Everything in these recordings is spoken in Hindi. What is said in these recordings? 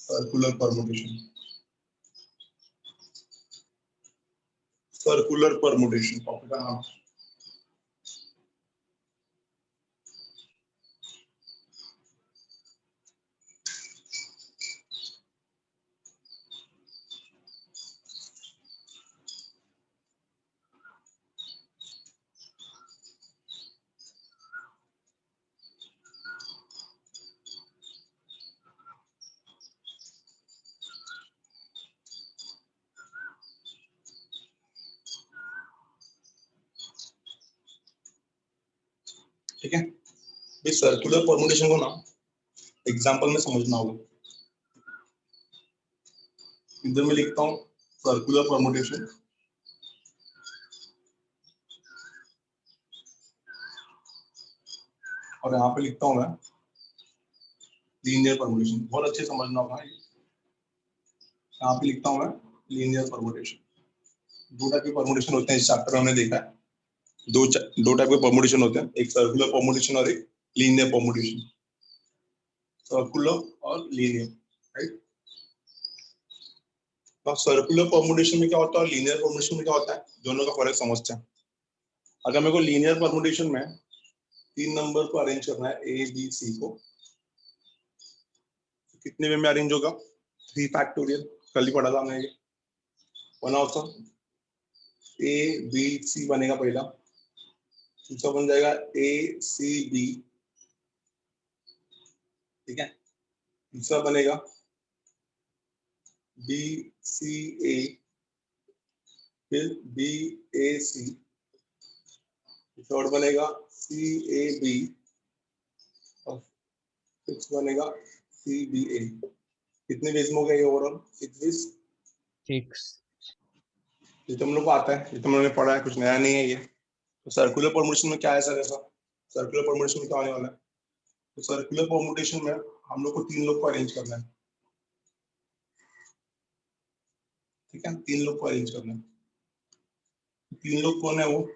Circular permutation, circular permutation topic का नाम। ठीक है, इस सर्कुलर परमुटेशन को ना एग्जांपल में समझना होगा। इधर मैं लिखता हूँ सर्कुलर परमुटेशन, और यहाँ पे लिखता हूँ मैं लीनियर परमुटेशन। बहुत अच्छे समझना होगा। यहाँ पे लिखता हूँ मैं लीनियर परमुटेशन। दो टाइप के परमुटेशन होते हैं इस चैप्टर में हमने देखा है। दो टाइप के परमुटेशन होते हैं, एक सर्कुलर परमुटेशन और एक लीनियर परमुटेशन। सर्कुलर और लीनियर, राइट। तो सर्कुलर परमुटेशन में क्या होता है और लीनियर परमुटेशन में क्या होता है, दोनों का फर्क समझते हैं। अगर मेरे को लीनियर परमुटेशन में 3 नंबर को अरेंज करना है, ए बी सी को, कितने वे में अरेंज होगा? 3 फैक्टोरियल, कल ही पढ़ा था हमने ये। बना होता ए बी सी बनेगा पहला, दूसरा बन जाएगा ए सी बी, ठीक है। तीसरा बनेगा बी सी ए, फिर बी ए सी, थर्ड बनेगा सी ए बी, और सिक्स बनेगा सी बी ए। कितने बेस में हो गया ये ओवरऑल? 6। ये तो हम लोग को आता है, ये तो हम लोगों ने पढ़ा है, कुछ नया नहीं है ये। तो सर्कुलर परमुटेशन में क्या है सर ऐसा? सर्कुलर परमुटेशन में क्या आने वाला है? तो सर्कुलर परमुटेशन में हम लोग को 3 लोग को अरेंज करना है, ठीक है। 3 लोग को अरेंज करना है। 3 लोग कौन है वो?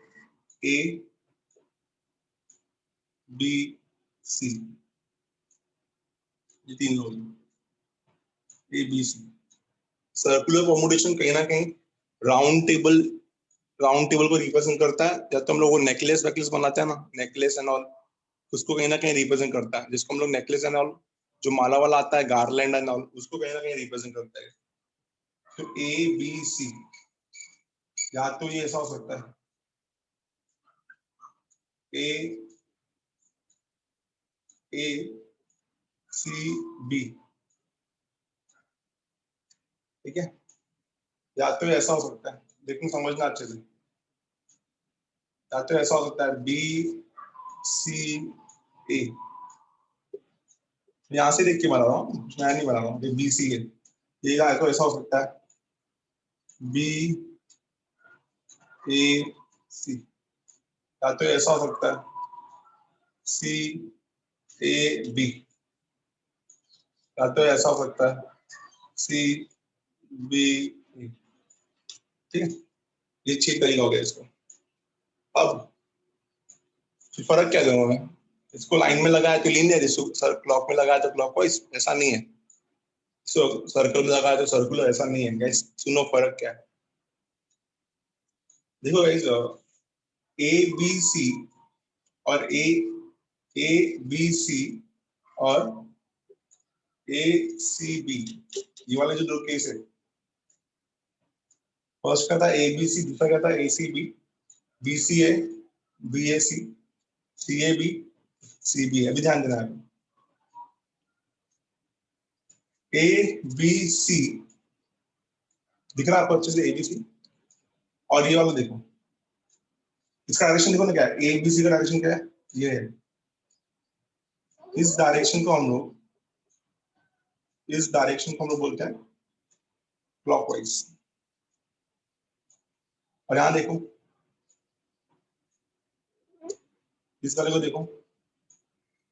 ए बी सी, ये 3 लोग A B C. Circular permutation कहीं ना कहीं राउंड टेबल को रिप्रेजेंट करता है। जब तो हम लोग नेकलेस वेकलेस बनाते हैं ना, नेकलेस एंड ऑल, उसको कहीं ना कहीं रिप्रेजेंट करता है। जिसको हम लोग नेकलेस एंड ऑल, जो माला वाला आता है, गार्लैंड एंड ऑल, उसको कहीं ना कहीं रिप्रेजेंट करता है। तो ए बी सी, या तो ये ऐसा हो सकता है ए ए सी बी, ठीक है। या तो ऐसा हो सकता है, लेकिन समझना अच्छे से, या तो ऐसा हो सकता है बी सी ए। यहां से देख के बना रहा हूँ, मैं नहीं बना रहा हूँ, ये बी सी है। ये या तो ऐसा हो सकता है बी ए सी, या तो ऐसा हो सकता है सी ए बी, या तो ऐसा हो सकता है सी बी, ठीक है। ये 6 तरीका हो गया इसको। अब फर्क क्या दोनों में? इसको लाइन में लगाया तो लीनियर, इसको सर क्लॉक में लगाया तो क्लॉकवाइज, ऐसा नहीं है। सर्कल में लगाया तो सर्कुलर, ऐसा नहीं है। गाइस सुनो फर्क क्या है। देखो गाइस, ए बी सी और ए बी सी और ए सी बी, ये वाले जो 2 केस है, फर्स्ट का था ए बी सी, दूसरा का था A C B, B C A B A C, C A B C B. अभी ध्यान देना है, ए बी सी दिख रहा है आपको अच्छे से, ए बी सी। और ये वाला देखो, इसका डायरेक्शन देखो ना क्या है, ए बी सी का डायरेक्शन क्या है, ये है। इस डायरेक्शन को हम लोग बोलते हैं क्लॉकवाइज। और यहां देखो, इस वाले को देखो,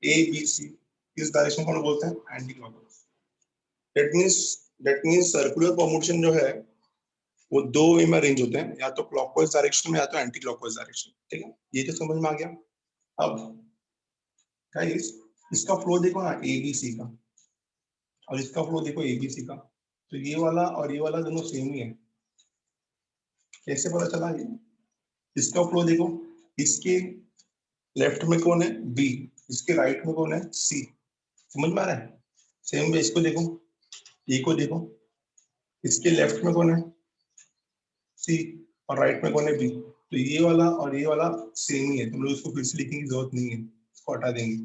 ए बी सी, इस डायरेक्शन को हम लोग बोलते हैं anti clockwise. That means circular permutation जो है वो 2 वे में अरेंज होते हैं, या तो क्लॉकवाइज डायरेक्शन में या तो एंटी क्लॉकवाइज डायरेक्शन, ठीक है। ये तो समझ में आ गया। अब गाइस इसका फ्लो देखो ना, ए बी सी का, और इसका फ्लो देखो एबीसी का, तो ये वाला और ये वाला दोनों सेम ही है। कैसे पता चला ये? इसका फ्लो देखो, इसके लेफ्ट में कौन है? बी, इसके राइट में कौन है? सी। समझ में आ रहा है? सेम वे इसको देखो, ए को देखो, इसके लेफ्ट में कौन है? सी, और राइट में कौन है? बी। तो ये वाला और ये वाला सेम ही है, तुम लोग इसको फिर से लिखने की जरूरत नहीं है, इसको हटा देंगे।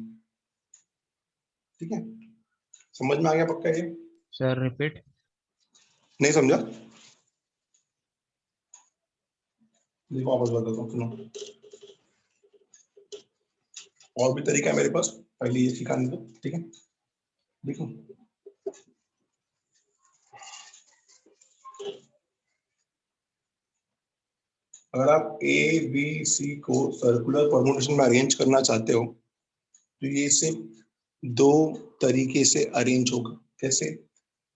ठीक है, समझ में आ गया पक्का ये? Sir repeat. नहीं समझा? देखो वापस बताता हूँ, सुनो। और भी तरीका है मेरे पास, पहले ये सिखाने दो। ठीक है, देखो अगर आप ए बी सी को सर्कुलर परमुटेशन में अरेंज करना चाहते हो तो ये सिर्फ दो तरीके से अरेंज होगा। कैसे?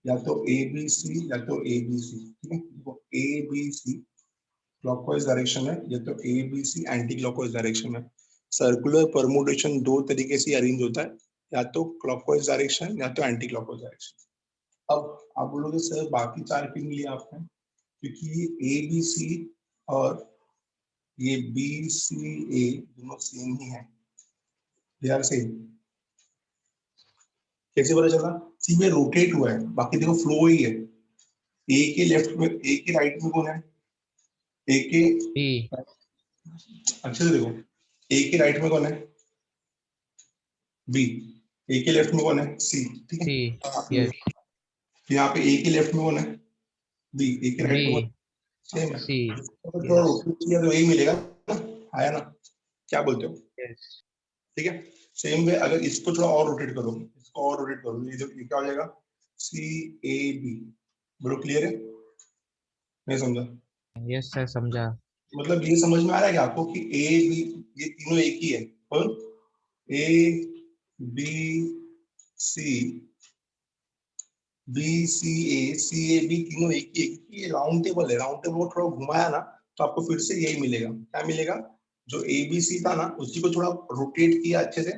या तो ए बी सी या तो ए बी सी। ठीक है, देखो A B C clockwise direction है, या तो A B C anti clockwise direction है। सर्कुलर परमुटेशन दो तरीके से अरेंज होता है, या तो क्लॉकवाइज डायरेक्शन या तो एंटी क्लॉकवाइज डायरेक्शन। अब आप बोलोगे सर बाकी चार क्यों लिए आपने? क्योंकि ये ए बी सी और ये बी सी ए दोनों सेम ही है, दे आर सेम। कैसे पता चला? सी में रोटेट हुआ है, बाकी देखो फ्लो ही है। ए के लेफ्ट में, ए के राइट में कौन है? ए के बी। अच्छे से देखो, ए के राइट में कौन है? बी। ए के लेफ्ट में कौन है? सी। ठीक है, सी। यस। यहाँ पे ए के लेफ्ट में कौन है? बी। ए के राइट में कौन बी। है? सेम है। सी। तो थोड़ा यस। रोटेट किया तो यही मिलेगा ना, आया ना? क्या बोलते हो? यस। ठीक है, सेम वे अगर इसको थोड़ा और रोटेट करो, इसको और रोटेट करो, ये क्या हो जाएगा? सी ए बी। बोलो क्लियर है? नहीं समझा? यस सर समझा। मतलब ये समझ में आ रहा है कि आपको कि ए बी ये तीनों एक ही है, और A B C, B C A B तीनों एक ही है। ये राउंड टेबल है, राउंड टेबल को थोड़ा घुमाया ना तो आपको फिर से यही मिलेगा। क्या मिलेगा? जो ए बी सी था ना उसी को थोड़ा रोटेट किया अच्छे से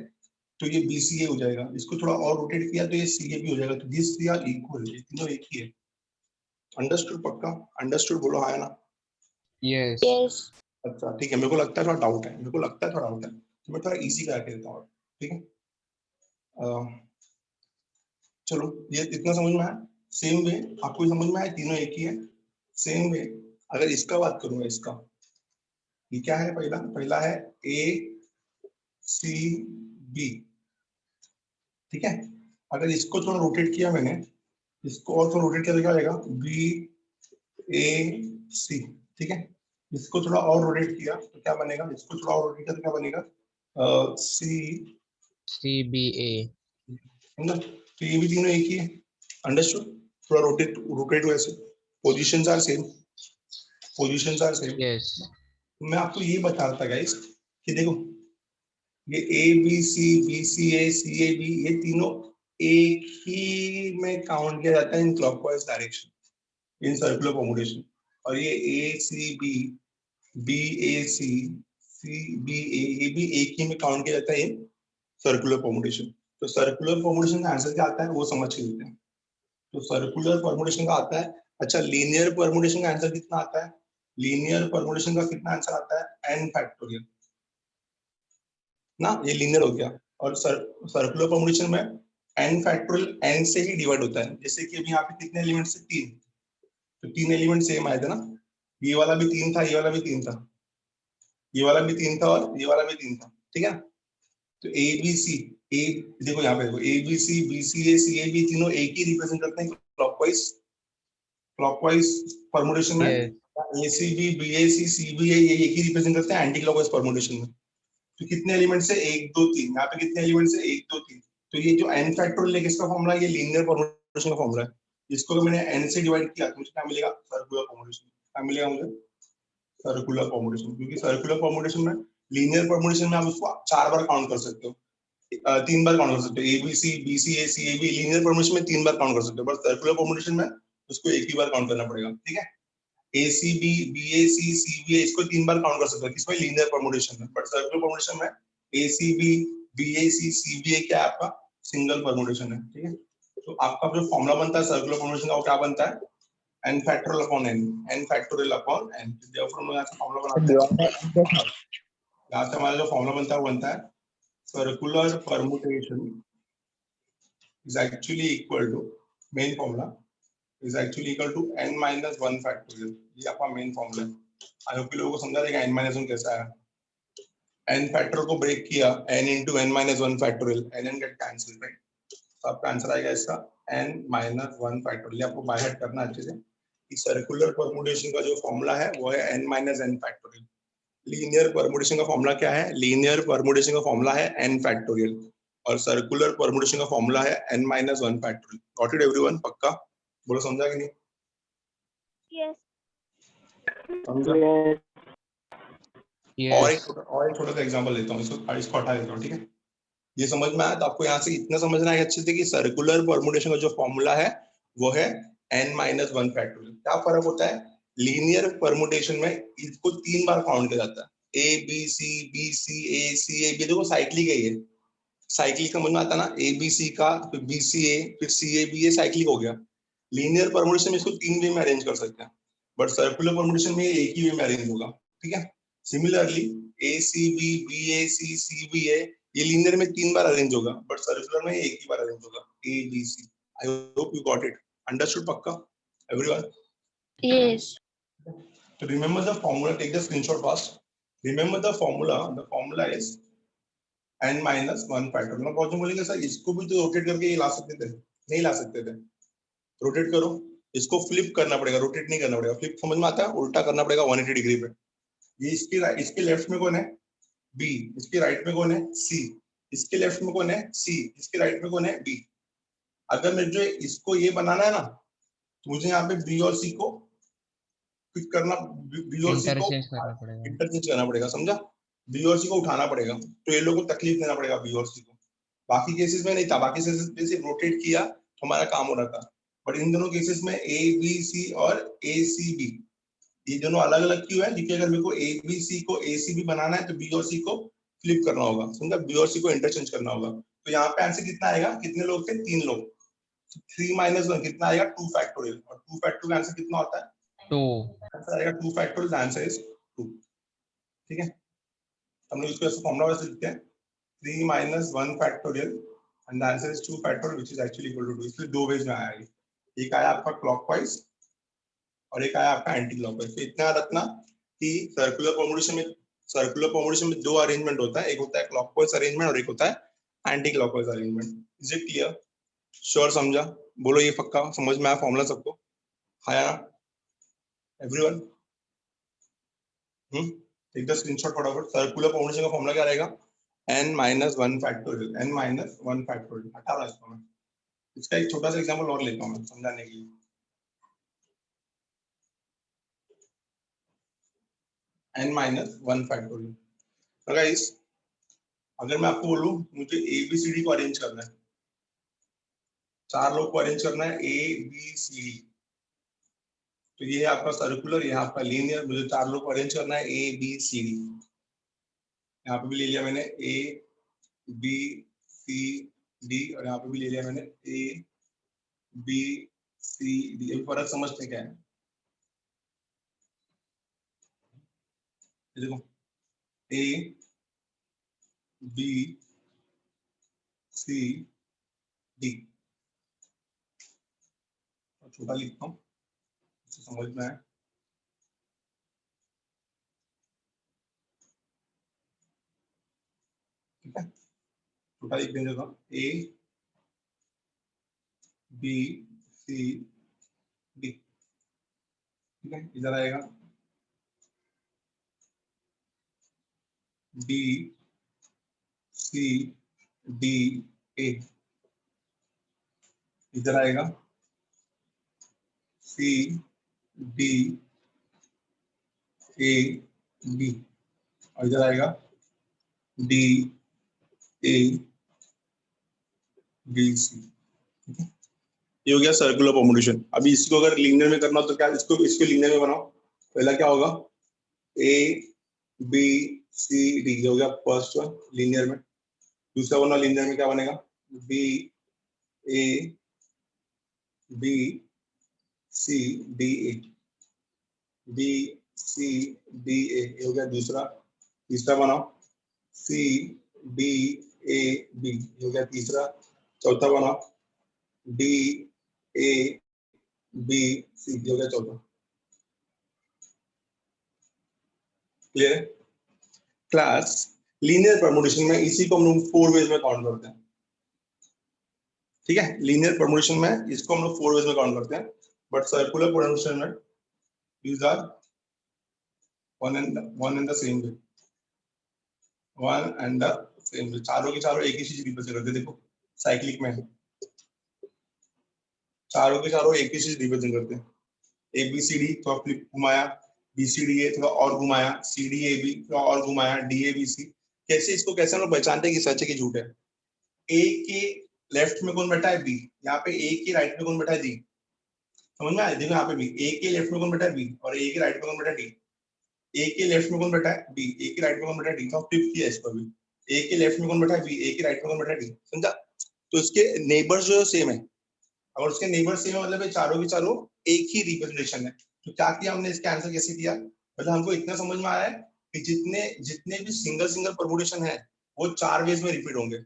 तो ये बी सी ए हो जाएगा, इसको थोड़ा और रोटेट किया तो ये सी ए बी हो जाएगा। तो दिस थ्री आर इक्वल, ये तीनों एक ही है। अंडरस्टूड? पक्का अंडरस्टूड बोलो हाँ या ना? यस। यस। अच्छा ठीक है, मेरे को लगता है थोड़ा डाउट है, मेरे को लगता है थोड़ा डाउट है, तो मैं थोड़ा इजी करा के देता हूँ। ठीक है, चलो ये इतना समझ में आया। सेम वे आपको समझ में आया, तीनों एक ही है। सेम वे अगर इसका बात करूंगा, इसका ये क्या है? पहला पहला है ए सी बी। ठीक है, अगर इसको थोड़ा रोटेट किया मैंने, इसको और थोड़ा रोटेट किया तो क्या हो जाएगा? बी ए सी। ठीक है, इसको थोड़ा और रोटेट किया तो क्या बनेगा? इसको थोड़ा और रोटेट किया तो क्या बनेगा? सी सी बी ए। समझा? तो ये भी तीनों एक ही है। अंडरस्टूड? थोड़ा रोटेट रोटेट हुआ ऐसे, positions are same, positions are same. Yes. मैं आपको ये बता रहा था गाइस कि देखो ये A B C A B ये तीनों एक ही में काउंट किया जाता है in clockwise direction, in circular permutation. और ये ए C B A C B A ये भी एक ही में काउंट किया जाता है इन सर्कुलर परमुटेशन। तो सर्कुलर परमुटेशन का आंसर क्या आता है वो समझ के लेते हैं। तो सर्कुलर परमुटेशन का आता है, अच्छा लीनियर परमुटेशन का आंसर कितना आता है? लीनियर परमुटेशन का कितना आंसर आता है? n फैक्टोरियल ना, ये लीनियर हो गया। और सर्कुलर परमुटेशन में n फैक्टोरियल n से ही डिवाइड होता है। जैसे कि अभी यहाँ पे कितने एलिमेंट से? 3, तो 3 एलिमेंट सेम आए थे ना, ये वाला भी 3 था, ये वाला भी 3 था, ये वाला भी 3 था और ये वाला भी 3 था। ठीक है, तो ए बी सी ए, देखो यहाँ पे देखो A B C A B तीनों एक ही रिप्रेजेंट करते हैं क्लॉकवाइज, क्लॉकवाइज परमुटेशन में। Yes. A C B A ये एक ही रिप्रेजेंट करते हैं एंटी क्लॉकवाइज परमुटेशन में। तो कितने एलिमेंट्स है? 1 2 3, यहाँ पे कितने एलिमेंट्स है? 1 2 3। तो ये जो n फैक्टोरियल है किसका फॉर्मूला? ये लीनियर परमुटेशन का फॉर्मूला है। इसको अगर मैंने n से डिवाइड किया तो मुझे क्या मिलेगा? Circular permutation. क्या मिलेगा मुझे? Circular permutation. क्योंकि सर्कुलर परमुटेशन में, लीनियर परमुटेशन में आप उसको 4 बार काउंट कर सकते हो, 3 बार काउंट कर सकते हो। A B C A B linear permutation में 3 बार काउंट कर सकते हो, बट सर्कुलर परमुटेशन में उसको एक ही बार काउंट करना पड़ेगा। ठीक है, ए सी बी ए इसको 3 बार काउंट कर सकते हो किसमें? लीनियर परमुटेशन में। बट सर्कुलर परमुटेशन में ए सी बी ए क्या है आपका? सिंगल परमुटेशन है। ठीक है, तो आपका जो फॉर्मूला बनता है सर्कुलर फॉर्मेशन का वो क्या बनता है, n factorial upon n, n factorial upon n। Therefore हम लोग यहाँ से फॉर्मूला बनाते हैं, यहाँ से हमारा जो फॉर्मूला बनता है वो बनता है circular permutation is actually equal to main formula is actually equal to n minus 1 factorial। ये आपका मेन फॉर्मूला है। आई होप कि लोगों को समझा रहेगा n minus 1 कैसा है। n फैक्टोरियल को ब्रेक किया n into n minus 1 factorial, n get cancel, right. तो आपका आंसर आएगा इसका n minus 1 factorial। आपको बाय हार्ट करना अच्छे से कि सर्कुलर परमुटेशन का जो फॉर्मूला है वो है n minus n factorial। Linear permutation का फॉर्मूला क्या है, लीनियर परमुटेशन का फॉर्मूला है n फैक्टोरियल और सर्कुलर परमुटेशन का फॉर्मूला है n minus 1 factorial. Got it everyone? पक्का बोलो, समझा कि नहीं? Yes. समझा? और एक छोटा सा एग्जांपल देता हूँ, इसको हटा देता हूँ, ठीक है। ये समझ में आया तो आपको यहाँ से इतना समझना है अच्छे से कि सर्कुलर परमुटेशन का जो फॉर्मूला है वो है n minus 1 फैक्टोरियल। क्या फर्क होता है, लीनियर परमुटेशन में इसको 3 बार काउंट किया जाता है, a b c b c a c a b। देखो साइक्लिक है ये, साइक्लिक समझ में आता ना, ए बी सी का फिर बी सी ए फिर सी ए बी, ये साइक्लिक हो गया। लीनियर परमुटेशन में इसको 3 वे में अरेंज कर सकते हैं, बट सर्कुलर परमुटेशन में एक ही वे में अरेंज होगा, ठीक है। Similarly A C B B A C B A, ये लीनियर में 3 बार अरेंज होगा, बट सर्कुलर में एक ही बार अरेंज होगा, A B C. I hope you got it, understood पक्का everyone? Yes. So remember the formula, take the screenshot fast. Remember the formula is n minus 1 factorial. मैं पहुंचूं बोलेंगे सर इसको भी तो रोटेट करके ये ला सकते थे, नहीं ला सकते थे। रोटेट करो, इसको फ्लिप करना पड़ेगा, रोटेट नहीं करना पड़ेगा। फ्लिप समझ में आता है, उल्टा करना पड़ेगा 180 डिग्री पे। ये इसके लेफ्ट में कौन है, बी, इसके राइट में कौन है, सी, इसके लेफ्ट में कौन है, सी, इसके राइट में कौन है, बी। अगर मुझे इसको ये बनाना है ना, तो मुझे यहाँ पे बी और सी को पिक करना, बी और सी को इंटरचेंज करना पड़ेगा, समझा? बी और सी को उठाना पड़ेगा, तो ये लोगों को तकलीफ देना पड़ेगा बी और सी को। बाकी केसेस में नहीं था, बाकी केसेस में सिर्फ रोटेट किया तो हमारा काम हो रहा था, बट इन दोनों केसेस में ए बी सी और ए सी बी, ये दोनों अलग अलग क्यों है, क्योंकि अगर मेरे को ए बी सी को ए सी बी बनाना है तो बी और सी को फ्लिप करना होगा, समझा? बी और सी को इंटरचेंज करना होगा। तो यहाँ पे आंसर कितना आएगा, कितने लोग थे, 3 लोग, 3 minus 1 कितना आएगा, 2 फैक्टोरियल। और 2 फैक्टोरियल का आंसर कितना होता है, 2 आएगा। 2 फैक्टोरियल, द आंसर इज 2, ठीक है। हम लोग इसको ऐसे फॉर्मूला वैसे लिखते हैं, 3 minus 1 factorial and the answer is 2 factorial which is actually equal to 2। इसलिए दो वेज में आया है, एक आया आपका क्लॉकवाइज और एक आया आपका एंटी क्लॉकवाइज। तो इतना याद रखना कि सर्कुलर परमुटेशन में 2 अरेंजमेंट होता है, एक होता है क्लॉकवाइज अरेंजमेंट और एक होता है anti clockwise arrangement. Is it clear? Sure, समझा? बोलो ये पक्का समझ में आया फॉर्मूला सबको? आया ना एवरीवन? टेक द स्क्रीनशॉट फटाफट। सर्कुलर परमुटेशन का फॉर्मूला क्या रहेगा, n minus 1 factorial, n minus 1 factorial। हटा रहा इसको मैं, इसका एक छोटा सा एग्जांपल और लेता हूं मैं समझाने के लिए। n minus 1 factorial। तो गाइस अगर मैं आपको बोलूं मुझे ए बी सी डी को अरेंज करना है, 4 लोग को अरेंज करना है ए बी सी डी, तो ये है आपका सर्कुलर, ये है आपका लीनियर। मुझे 4 लोग को अरेंज करना है ए बी सी डी, यहाँ पे भी ले लिया मैंने ए बी सी डी और यहाँ पे भी ले लिया मैंने ए बी सी डी। ये फर्क समझते क्या है, देखो ए बी सी डी, छोटा लिखता हूँ समझ में आए। ठीक है, छोटा लिख देंगे तो ए बी सी डी, ठीक है। इधर आएगा बी सी डी ए, इधर आएगा सी डी ए बी और इधर आएगा डी ए बी सी। ठीक है, ये हो गया सर्कुलर परमुटेशन। अभी इसको अगर लीनियर में करना हो तो क्या, इसको लीनियर में बनाओ। पहला क्या होगा, ए बी सी डी, हो गया फर्स्ट वन लीनियर में। दूसरा बना लीनियर में क्या बनेगा, B A B C D A, B C D A, ये हो गया दूसरा। तीसरा बनाओ, सी डी ए बी, ये हो गया तीसरा। चौथा बनाओ, डी ए बी सी, ये हो गया चौथा। क्लियर? क्लास लीनियर परमुटेशन में इसी को हम लोग 4 वेज में काउंट करते हैं। ठीक है, लीनियर परमुटेशन में इसको हम लोग 4 वेज में काउंट करते हैं, बट सर्कुलर परमुटेशन में these are one and the same way, one and the same way। चारों के चारों एक ही चीज रिप्रेजेंट करते हैं। देखो साइक्लिक में चारों के चारों एक ही चीज रिप्रेजेंट करते हैं। ए बी सी डी थोड़ा फ्लिप घुमाया, बी सी डी ए थोड़ा और घुमाया, सी डी ए बी थोड़ा और घुमाया, डी ए बी सी। कैसे इसको कैसे हम लोग पहचानते हैं कि सच है कि झूठ है? ए के लेफ्ट में कौन बैठा है? बी। यहाँ पे ए के राइट में कौन बैठा है? डी। समझ में आया? देखो यहाँ पे भी ए के लेफ्ट में कौन बैठा है? बी, और ए के राइट में कौन बैठा है? डी। ए के लेफ्ट में कौन बैठा है? बी, ए के राइट में कौन बैठा है? डी। तो फ्लिप किया इसको भी, ए के लेफ्ट में कौन बैठा है? बी, ए के राइट में कौन बैठा है? डी। समझा? तो इसके नेबर्स जो सेम है, अगर उसके नेबर्स सेम है मतलब ये चारों के चारों एक ही रिप्रेजेंटेशन है। तो क्या किया हमने, इसका आंसर कैसे किया? मतलब हमको इतना समझ में आया है कि जितने जितने भी सिंगल परमुटेशन है वो 4 वेज में रिपीट होंगे,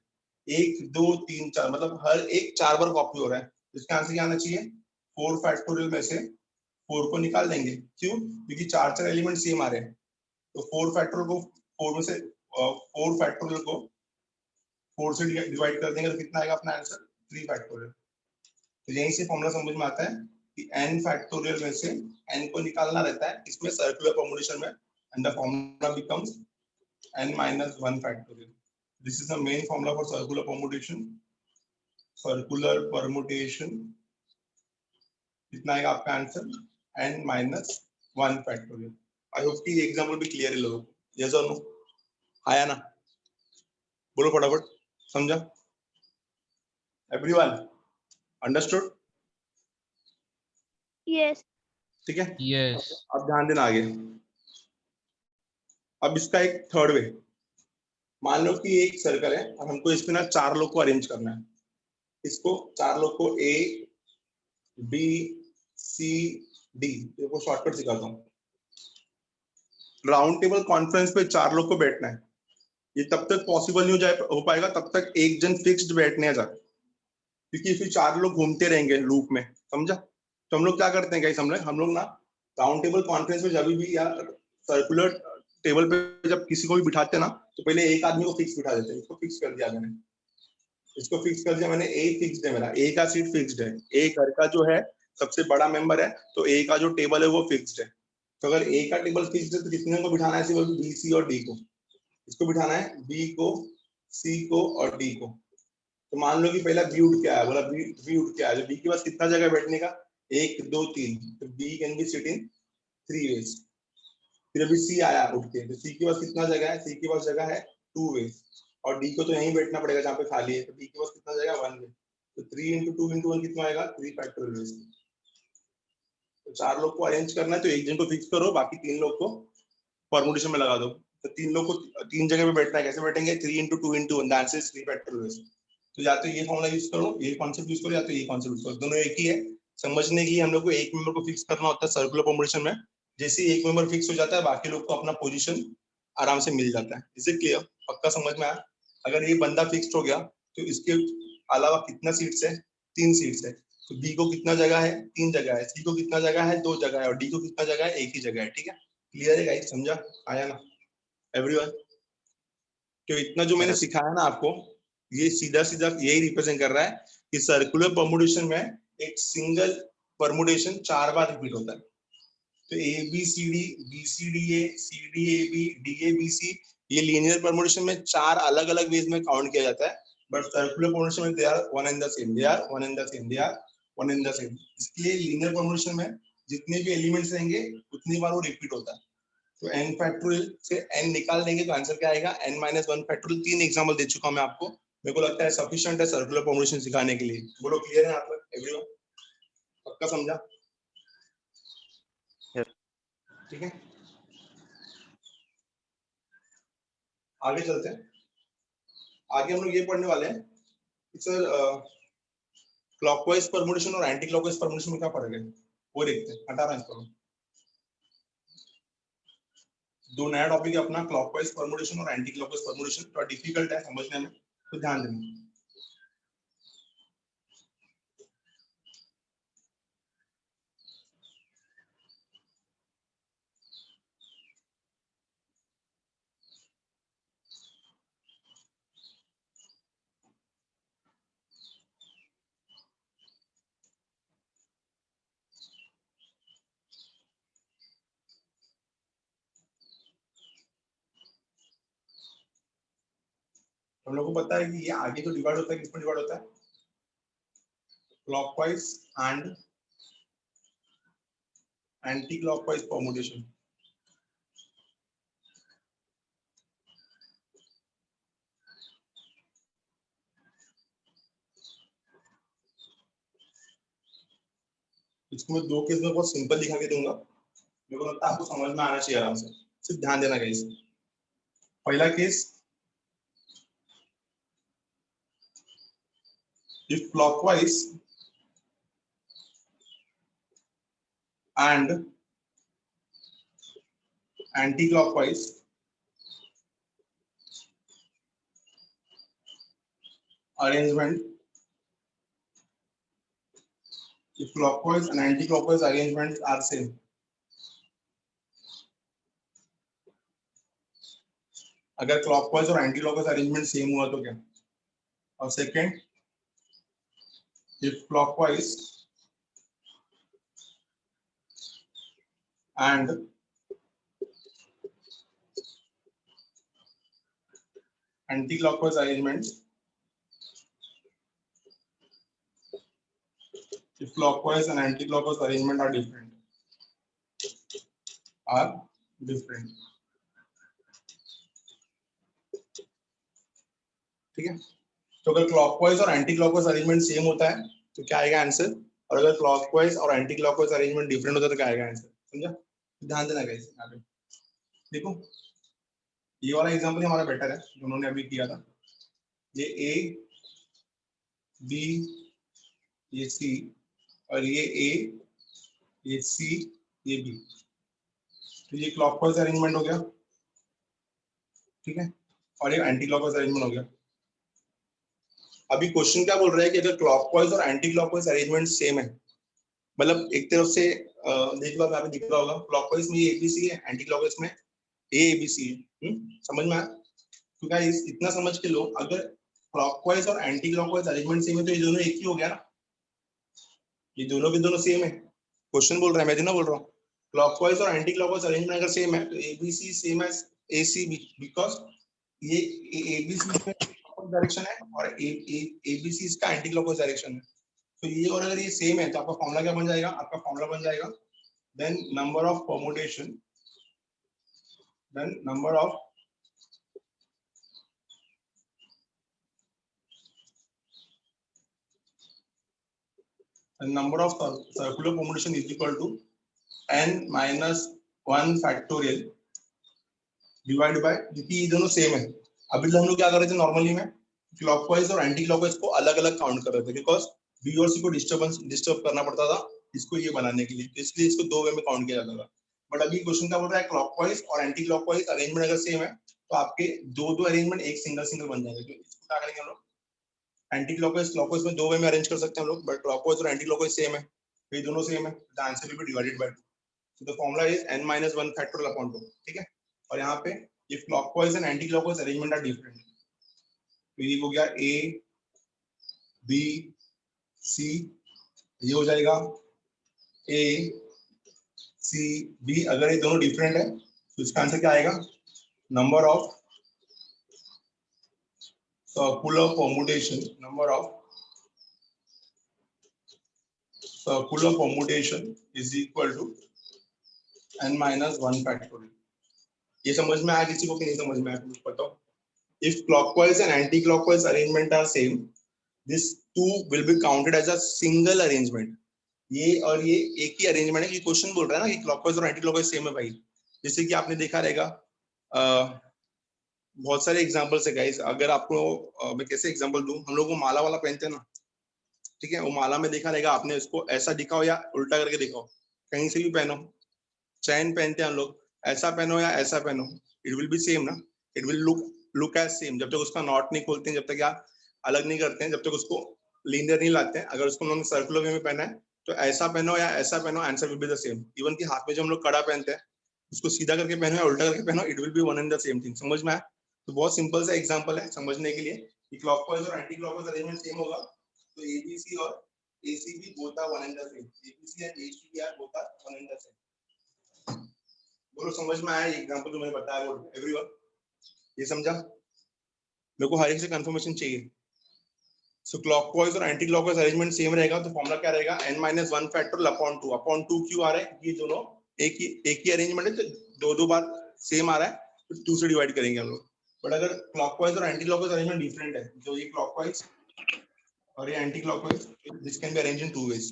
1 2 3 4, मतलब हर एक 4 बार कॉपी हो रहा है। इसका आंसर क्या आना चाहिए? 4 फैक्टोरियल में से 4 को निकाल देंगे। क्यों? क्योंकि 4 एलिमेंट सेम आ रहे हैं। तो 4 फैक्टोरियल को 4 में से 4 फैक्टोरियल को 4 से डिवाइड कर देंगे तो कितना आएगा अपना आंसर? 3 फैक्टोरियल। तो यहीं से फॉर्मूला समझ में आता है कि n फैक्टोरियल में से n को निकालना रहता है इसमें सर्कुलर परमुटेशन में, and the formula becomes n - 1 factorial. This is the main formula for circular permutation. Circular permutation कितना आएगा आपका answer? n - 1 factorial. I hope कि एग्जांपल भी क्लियर है लोगों को। यस और नो? आया ना? बोलो फटाफट। समझा? Everyone understood? Yes. ठीक है, Yes. अब ध्यान देना आगे। अब इसका एक थर्ड वे, मान लो कि एक सर्कल है और हमको इसमें ना 4 लोग को अरेंज करना है। इसको 4 लोग को ए बी सी डी, देखो शॉर्टकट सिखाता हूँ। राउंड टेबल कॉन्फ्रेंस पे 4 लोग को बैठना है। ये तब तक पॉसिबल नहीं हो पाएगा तब तक एक जन फिक्स्ड बैठने जा, क्योंकि फिर 4 लोग घूमते रहेंगे लूप में। समझा? तो हम लोग क्या करते हैं गाइस, हम लोग ना राउंड टेबल कॉन्फ्रेंस में जब भी या सर्कुलर टेबल पे जब किसी को भी बिठाते हैं ना, तो पहले एक आदमी को फिक्स बिठा देते हैं। इसको फिक्स कर दिया मैंने, इसको फिक्स कर दिया मैंने। ए फिक्स्ड है मेरा, ए का सीट फिक्स्ड है। ए घर का जो है सबसे बड़ा मेंबर है, तो ए का जो टेबल है वो फिक्स्ड है। तो अगर ए का टेबल फिक्स्ड है तो कितने को बिठाना है? सिर्फ बी सी और डी को। इसको बिठाना है बी को, सी को और डी को। तो मान लो कि पहला बी उठ के आया, बोला बी उठ के आया, तो बी के पास कितना जगह बैठने का? 1 2 3। तो B can be sit in 3 ways. फिर अभी सी आया उठ के, तो सी के पास कितना जगह है? सी के पास जगह है 2 वेज, और डी को तो यहीं बैठना पड़ेगा जहाँ पे खाली है। तो डी के पास कितना जगह? 1 वेज। तो 3 × 2 × 1 कितना आएगा? 3 फैक्टोरियल वेज। तो 4 लोग को अरेंज करना है तो एक जन को फिक्स करो, बाकी 3 लोग को परमुटेशन में लगा दो। तो 3 लोग को 3 जगह पे बैठना है। कैसे बैठेंगे? 3 × 2 × 1, the answer is 3 factorial veg. तो या तो ये फॉर्मूला यूज करो, ये कॉन्सेप्ट यूज करो, या तो ये कॉन्सेप्ट यूज करो, दोनों एक ही है। समझने के लिए हम लोग को एक मेंबर को फिक्स करना होता है सर्कुलर परमुटेशन में। जैसे एक मेंबर फिक्स हो जाता है बाकी लोग को अपना पोजीशन आराम से मिल जाता है। इसे क्लियर? पक्का समझ में आया? अगर ये बंदा फिक्स्ड हो गया तो इसके अलावा कितना सीट्स है? 3 सीट्स है। तो बी को कितना जगह है? 3 जगह है। सी को कितना जगह है? 2 जगह है। और डी को कितना जगह है? 1 ही जगह है। ठीक है, क्लियर है गाइस? समझा? आया ना एवरीवन? तो इतना जो मैंने सिखाया ना आपको, ये सीधा सीधा यही रिप्रेजेंट कर रहा है कि सर्कुलर परमुटेशन में एक सिंगल परमुटेशन 4 बार रिपीट होता है। तो A B C D, B C D A, C D A B, D A B C, ये लीनियर परमुटेशन में 4 अलग अलग वेज में काउंट किया जाता है। बट सर्कुलर परमुटेशन में they are one and the same, they are one and the same, they are one and the same. इसलिए लीनियर परमुटेशन में जितने भी एलिमेंट्स रहेंगे उतनी बार वो रिपीट होता है। तो n फैक्टोरियल से n निकाल देंगे तो आंसर क्या आएगा? n - 1 factorial. 3 एग्जांपल दे चुका हूं मैं आपको, मेरे को लगता है सफिशिएंट है सर्कुलर परमुटेशन सिखाने के लिए। बोलो क्लियर है आप लोग एवरीवन? पक्का समझा? ठीक है, आगे चलते हैं। आगे हम लोग ये पढ़ने वाले हैं कि सर क्लॉकवाइज परमुटेशन और एंटी क्लॉकवाइज परमुटेशन में क्या फर्क है वो देखते हैं। हटा रहा है इसको, दो नया टॉपिक है अपना, क्लॉकवाइज परमुटेशन और एंटी क्लॉकवाइज परमुटेशन। थोड़ा डिफिकल्ट है समझने में, तो ध्यान देना। हम लोग को पता है कि ये आगे तो डिवाइड होता है, किस में डिवाइड होता है, clockwise and anti clockwise permutation. इसको मैं दो केस में बहुत सिंपल दिखा के दूंगा, मेरे को लगता है आपको समझ में आना चाहिए आराम से, सिर्फ ध्यान देना गाइस। पहला case, if clockwise and anti-clockwise arrangement, if clockwise and anti-clockwise arrangements are same, अगर clockwise और anti-clockwise arrangement same हुआ तो क्या। और second, if clockwise and anti-clockwise arrangements, if clockwise and anti-clockwise arrangement are different, ठीक है। तो अगर क्लॉकवाइज और एंटी क्लॉकवाइज अरेंजमेंट सेम होता है तो क्या आएगा आंसर, और अगर क्लॉकवाइज और एंटी क्लॉकवाइज अरेंजमेंट डिफरेंट होता है तो क्या आएगा आंसर, समझा। ध्यान देना गाइस। यहाँ पे देखो, ये वाला एग्जांपल हमारा बेटर है जो उन्होंने अभी किया था, ये ए बी ये सी और ये ए ये सी ये बी, तो ये क्लॉकवाइज अरेंजमेंट हो गया, ठीक है, और ये एंटी क्लॉकवाइज अरेंजमेंट हो गया। अभी क्वेश्चन क्या बोल रहा है कि अगर क्लॉकवाइज और एंटी क्लॉकवाइज अरेंजमेंट सेम है, मतलब एक तरफ से देख लो, यहाँ पे दिख रहा होगा क्लॉकवाइज में ये एबीसी है, एंटी क्लॉकवाइज में ए एबीसी है। समझ में आया। तो गाइस इतना समझ के लो, अगर क्लॉकवाइज और एंटी क्लॉकवाइज अरेंजमेंट सेम है तो ये दोनों एक ही हो गया ना, ये दोनों के दोनों सेम है। क्वेश्चन बोल रहा है, मैं ना बोल रहा हूँ, क्लॉकवाइज और एंटी क्लॉकवाइज अरेंजमेंट अगर सेम है तो ABC same as ACB, because ये एबीसी डायरेक्शन है और एबीसी इसका एंटी क्लॉकवाइज डायरेक्शन है। तो ये और अगर ये सेम है तो आपका फॉर्मूला क्या बन जाएगा, आपका फॉर्मूला बन जाएगा then number of permutation, then number of circular permutation is equal to n minus 1 factorial divide by, क्योंकि ये दोनों सेम है। अभी हम लोग क्या कर रहे थे नॉर्मली में, क्लॉकवाइज और एंटी क्लॉकवाइज को अलग अलग काउंट कर रहे थे, बिकॉज बी और सी को डिस्टर्ब करना पड़ता था इसको ये बनाने के लिए, तो इसलिए इसको दो वे में काउंट किया जाता था। बट अभी क्वेश्चन क्या बोल रहा है, क्लॉकवाइज और एंटी क्लॉकवाइज अरेंजमेंट अगर सेम है तो आपके दो अरेंजमेंट एक सिंगल बन जाएंगे। तो इसको क्या करेंगे हम लोग, एंटी क्लॉकवाइज क्लॉकवाइज में दो वे में अरेंज कर सकते हैं हम लोग, बट क्लॉकवाइज और एंटी क्लॉकवाइज सेम है, तो ये दोनों सेम है, the answer will be divided by 2। So the formula is n - 1 factorial upon 2, ठीक है। और यहाँ पे if clockwise and anti-clockwise arrangement are different, तो ये हो गया A B C, ये हो जाएगा A C B। अगर ये दोनों डिफरेंट है तो इसका आंसर क्या आएगा, number of circular permutation, number of circular permutation is equal to n - 1 factorial. ये समझ में आया किसी को कि नहीं समझ में आया, कुछ बताओ। If clockwise and anti-clockwise arrangement are same, this two will be counted as a single arrangement। ये और ये एक ही अरेंजमेंट है। ये क्वेश्चन बोल रहा है ना कि क्लॉकवाइज और एंटी क्लॉकवाइज सेम है भाई। जैसे कि आपने देखा रहेगा बहुत सारे एग्जांपल्स है गाइस। अगर आपको मैं कैसे एग्जांपल दूं, हम लोग को माला वाला पहनते हैं ना, ठीक है, वो माला में देखा रहेगा आपने, इसको ऐसा दिखाओ या उल्टा करके दिखाओ, कहीं से भी पहनो, चैन पहनते हैं हम लोग, ऐसा पहनो या ऐसा पहनो, इट विल बी सेम ना, it will look as same, जब तक उसका नॉट नहीं खोलते हैं, जब तक या अलग नहीं करते हैं, जब तक उसको लीनियर नहीं लाते हैं। अगर उसको हम लोग सर्कुलर वे में पहना है तो ऐसा पहनो या ऐसा पहनो, answer will be the same. Even कि हाथ में जो हम लोग कड़ा पहनते हैं, उसको सीधा करके पहनो या उल्टा करके पहनो, it will B one and the same thing. समझ में आया? तो बहुत सिंपल सा एग्जांपल है समझने के लिए कि क्लॉकवाइज और एंटी क्लॉकवाइज अरेंजमेंट सेम होगा, तो एबीसी और ACB both are one and the same, ABC and ACB are both are one and the same. बोलो समझ में आया ये एग्जांपल जो मैंने बताया? बोलो एवरीवन, ये समझा? मेरे को हर एक से कंफर्मेशन चाहिए। सो क्लॉकवाइज और एंटी क्लॉकवाइज अरेंजमेंट सेम रहेगा, तो फॉर्मूला क्या रहेगा? n-1 फैक्टोरियल अपॉन 2, अपॉन 2 क्यों आ रहा है? ये दोनों एक ही अरेंजमेंट है, तो दो बार सेम आ रहा है, तो 2 से डिवाइड करेंगे हम लोग। बट अगर क्लॉकवाइज और एंटी क्लॉकवाइज अरेंजमेंट डिफरेंट है, जो ये क्लॉकवाइज और ये anti clockwise, this can be arranged in 2 ways,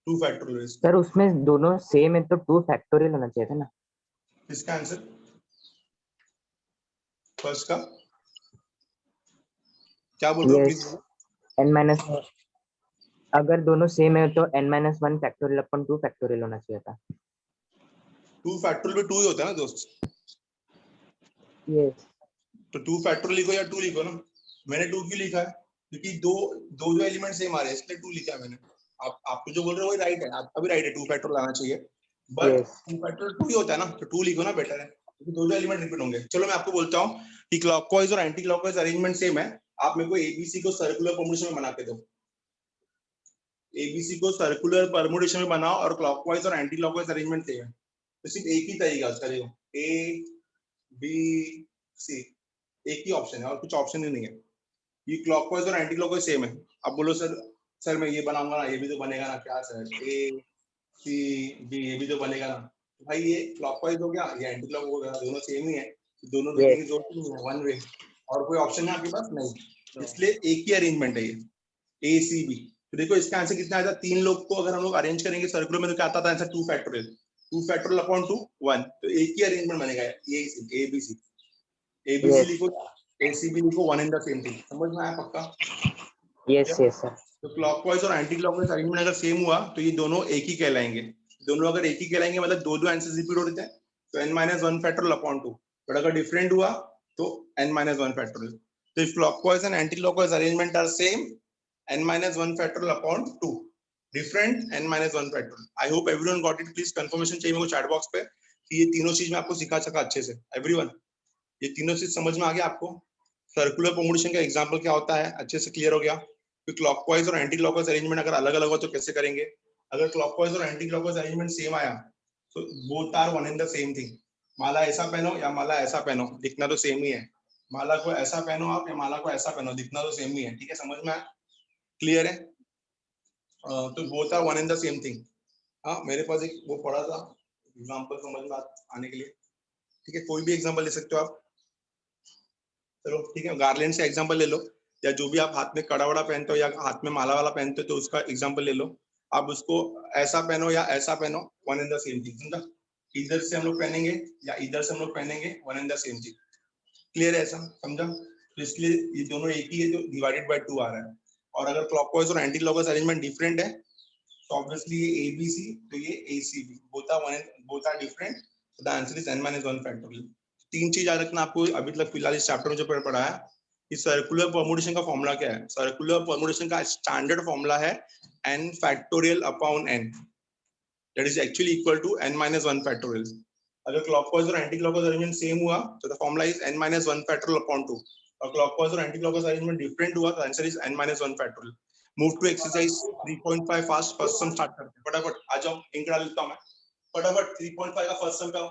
2 factorial ways. Sir उसमें दोनों सेम है तो 2 फैक्टोरियल होना चाहिए था ना। इसका आंसर फर्स्ट का क्या बोल रहे हो? प्लीज बोलो। n माइनस, अगर दोनों सेम है तो n-1 फैक्टोरियल अपन 2 फैक्टोरियल होना चाहिए था। 2 फैक्टोरियल भी 2 ही होता है ना दोस्त, यस तो 2 फैक्टोरियल लिखो या 2 लिखो ना। मैंने 2 क्यों लिखा है? क्योंकि दो दो जो एलिमेंट सेम आ रहे हैं, इसलिए 2 लिखा है मैंने। आप जो बोल रहे हो वही राइट है, आपका भी राइट है, 2 फैक्टोरियल लाना चाहिए, बट यस 2 फैक्टोरियल 2 ही होता है ना, तो 2 लिखो ना, बेटर है, क्योंकि दो एलिमेंट रिपीट होंगे। चलो मैं आपको बोलता हूँ कि क्लॉकवाइज और एंटी क्लॉकवाइज अरेंजमेंट सेम है, आप मेरे को एबीसी को सर्कुलर परमुटेशन में बना के दो। एबीसी को सर्कुलर परमुटेशन में बनाओ और क्लॉकवाइज और एंटी क्लॉकवाइज अरेंजमेंट सेम है, तो सिर्फ एक ही तरीका उसका, देखो ए बी सी, एक ही ऑप्शन है और कुछ ऑप्शन ही नहीं है। ये क्लॉकवाइज और एंटी क्लॉकवाइज सेम है। अब बोलो सर मैं ये बनाऊंगा ना, ये भी तो बनेगा ना, क्या सर ए सी बी ये भी तो बनेगा ना, तो भाई ये क्लॉकवाइज हो गया, ये एंटी क्लॉकवाइज हो गया, दोनों सेम ही है, तो दोनों लिखने की जरूरत नहीं है, वन वे, और कोई ऑप्शन है आपके पास? नहीं, इसलिए एक ही अरेंजमेंट है ये ए सी बी। तो देखो इसका आंसर कितना आया था? 3 लोग को अगर हम लोग अरेंज करेंगे सर्कुलर में तो क्या आता था आंसर? 2 फैक्टोरियल, 2 फैक्टोरियल अपॉन 2 1, तो एक ही अरेंजमेंट बनेगा ये A B C. ABC yes लिखो, एसीबी लिखो, one and the same thing. समझ में आया पक्का? Yes yes sir. तो क्लॉकवाइज और एंटी क्लॉकवाइज अरेंजमेंट अगर सेम हुआ तो ये दोनों एक ही कहलाएंगे। दोनों अगर एक ही कहलाएंगे मतलब दो आंसर रिपीट हो रहे थे, तो n-1 फैक्टोरियल अपॉन 2। बट अगर डिफरेंट हुआ तो n-1 फैक्टोरियल। तो if clockwise and anti clockwise arrangement are same, n-1 factorial upon 2, different n-1 factorial. I hope everyone got it. Please confirmation चाहिए मेरे को चैट बॉक्स पे कि ये तीनों चीज मैं आपको सिखा सका अच्छे से। एवरीवन, ये तीनों चीज समझ में आ गया आपको? सर्कुलर परमुटेशन का एग्जांपल क्या होता है अच्छे से क्लियर हो गया? कि क्लॉकवाइज और एंटी क्लॉकवाइज अरेंजमेंट अगर अलग अलग हो तो कैसे करेंगे? अगर क्लॉकवाइज और एंटी क्लॉकवाइज अरेंजमेंट सेम आया तो both are one and the same thing. माला ऐसा पहनो या माला ऐसा पहनो, दिखना तो सेम ही है। माला को ऐसा पहनो आप या माला को ऐसा पहनो, दिखना तो सेम ही है। ठीक है, समझ में आया? क्लियर है? तो both are one and the same thing. हाँ, मेरे पास एक वो पड़ा था एग्जाम्पल समझ में आने के लिए। ठीक है, कोई भी एग्जाम्पल ले सकते हो आप। चलो ठीक है, गार्लैंड से एग्जांपल ले लो, या जो भी आप हाथ में कड़ा वड़ा पहनते हो या हाथ में माला वाला पहनते हो तो उसका एग्जांपल ले लो। आप उसको ऐसा पहनो या ऐसा पहनो, one and the same thing. समझा? इधर से हम लोग पहनेंगे या इधर से हम लोग पहनेंगे, one and the same thing. Clear है? ऐसा समझा? तो इसलिए ये दोनों एक ही है जो डिवाइडेड बाय 2 आ रहा है। और अगर क्लॉकवाइज और एंटी क्लॉकवाइज अरेंजमेंट डिफरेंट है तो ऑब्वियसली ये एबीसी तो ये ACB, both are one and both are different, so the answer is n-1 factorial. 3 चीज याद रखना आपको अभी तक फिलहाल इस चैप्टर में जो पढ़ा है। इस सर्कुलर परमुटेशन का फॉर्मूला क्या है? सर्कुलर परमुटेशन का स्टैंडर्ड फॉर्मूला है n factorial upon n, that is actually equal to n-1 factorial. अगर क्लॉकवाइज और एंटी क्लॉकवाइज अरेंजमेंट सेम हुआ तो the formula is n-1 factorial upon 2, और क्लॉकवाइज और एंटी क्लॉकवाइज अरेंजमेंट डिफरेंट हुआ तो answer is n-1 factorial. Move to exercise 3.5 fast. First some start करते हैं, फटाफट आ जाओ, इंक डाल देता हूं मैं फटाफट। 3.5 का फर्स्ट सम का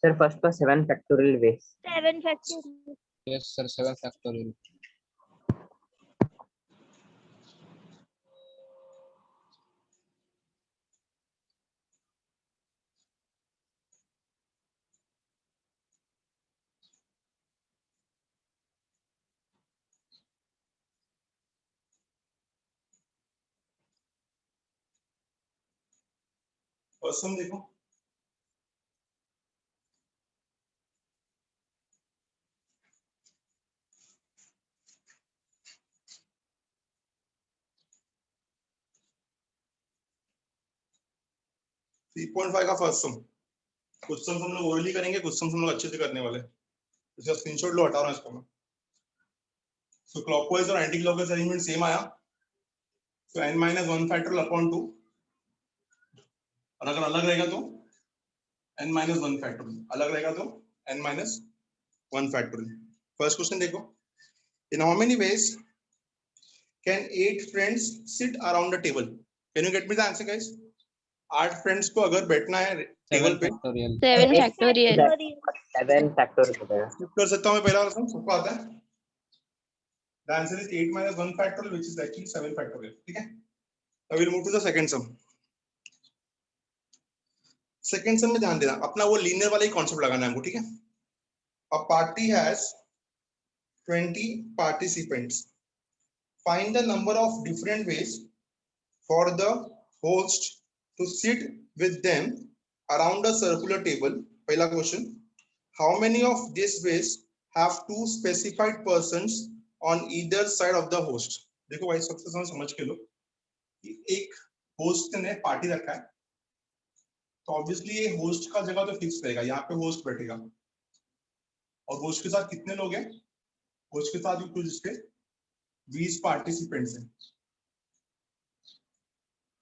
सर फर्स्ट का 7 factorial ways. 7 factorial. Yes, sir. 7 factorial. First sum देखो. थ्री पॉइंट फाइव का फर्स्ट सम. कुछ सम हम लोग ओरली करेंगे, कुछ सम हम लोग अच्छे से करने वाले हैं. इसका स्क्रीनशॉट लो, हटा रहा हूं इसको मैं. सो क्लॉकवाइज और एंटी क्लॉकवाइज अरेंजमेंट सेम आया. सो n minus 1 factorial upon 2. और अगर अलग रहेगा तो n minus 1 factorial. अलग रहेगा तो n minus 1 factorial. First question देखो. In how many ways can 8 friends sit around a table? Can you get me the answer, guys? 8 friends को अगर बैठना है 7 टेबल पे, factorial. 7 Eight factorial. 7 फैक्टोरियल हो गया. स्किप कर सकता हूं मैं. पहला क्वेश्चन सबको आता है. The answer is 8 minus 1 factorial, which is actually 7 factorial. ठीक है. Now we'll move to the second sum. Second sum में ध्यान देना, अपना वो लीनियर वाला ही कॉन्सेप्ट लगाना है हमको. ठीक है. A party has 20 participants. Find the number of different ways for the host to sit with them around a circular table. पहला question. How many of these ways have two specified persons on either side of the host? देखो भाई, सबसे समझ के लो कि एक होस्ट ने पार्टी रखा है, तो ऑब्वियसली ये होस्ट का जगह तो फिक्स रहेगा. यहाँ पे होस्ट बैठेगा और होस्ट के साथ कितने लोग हैं? होस्ट के साथ कुछ इसके 20 पार्टिसिपेंट्स हैं.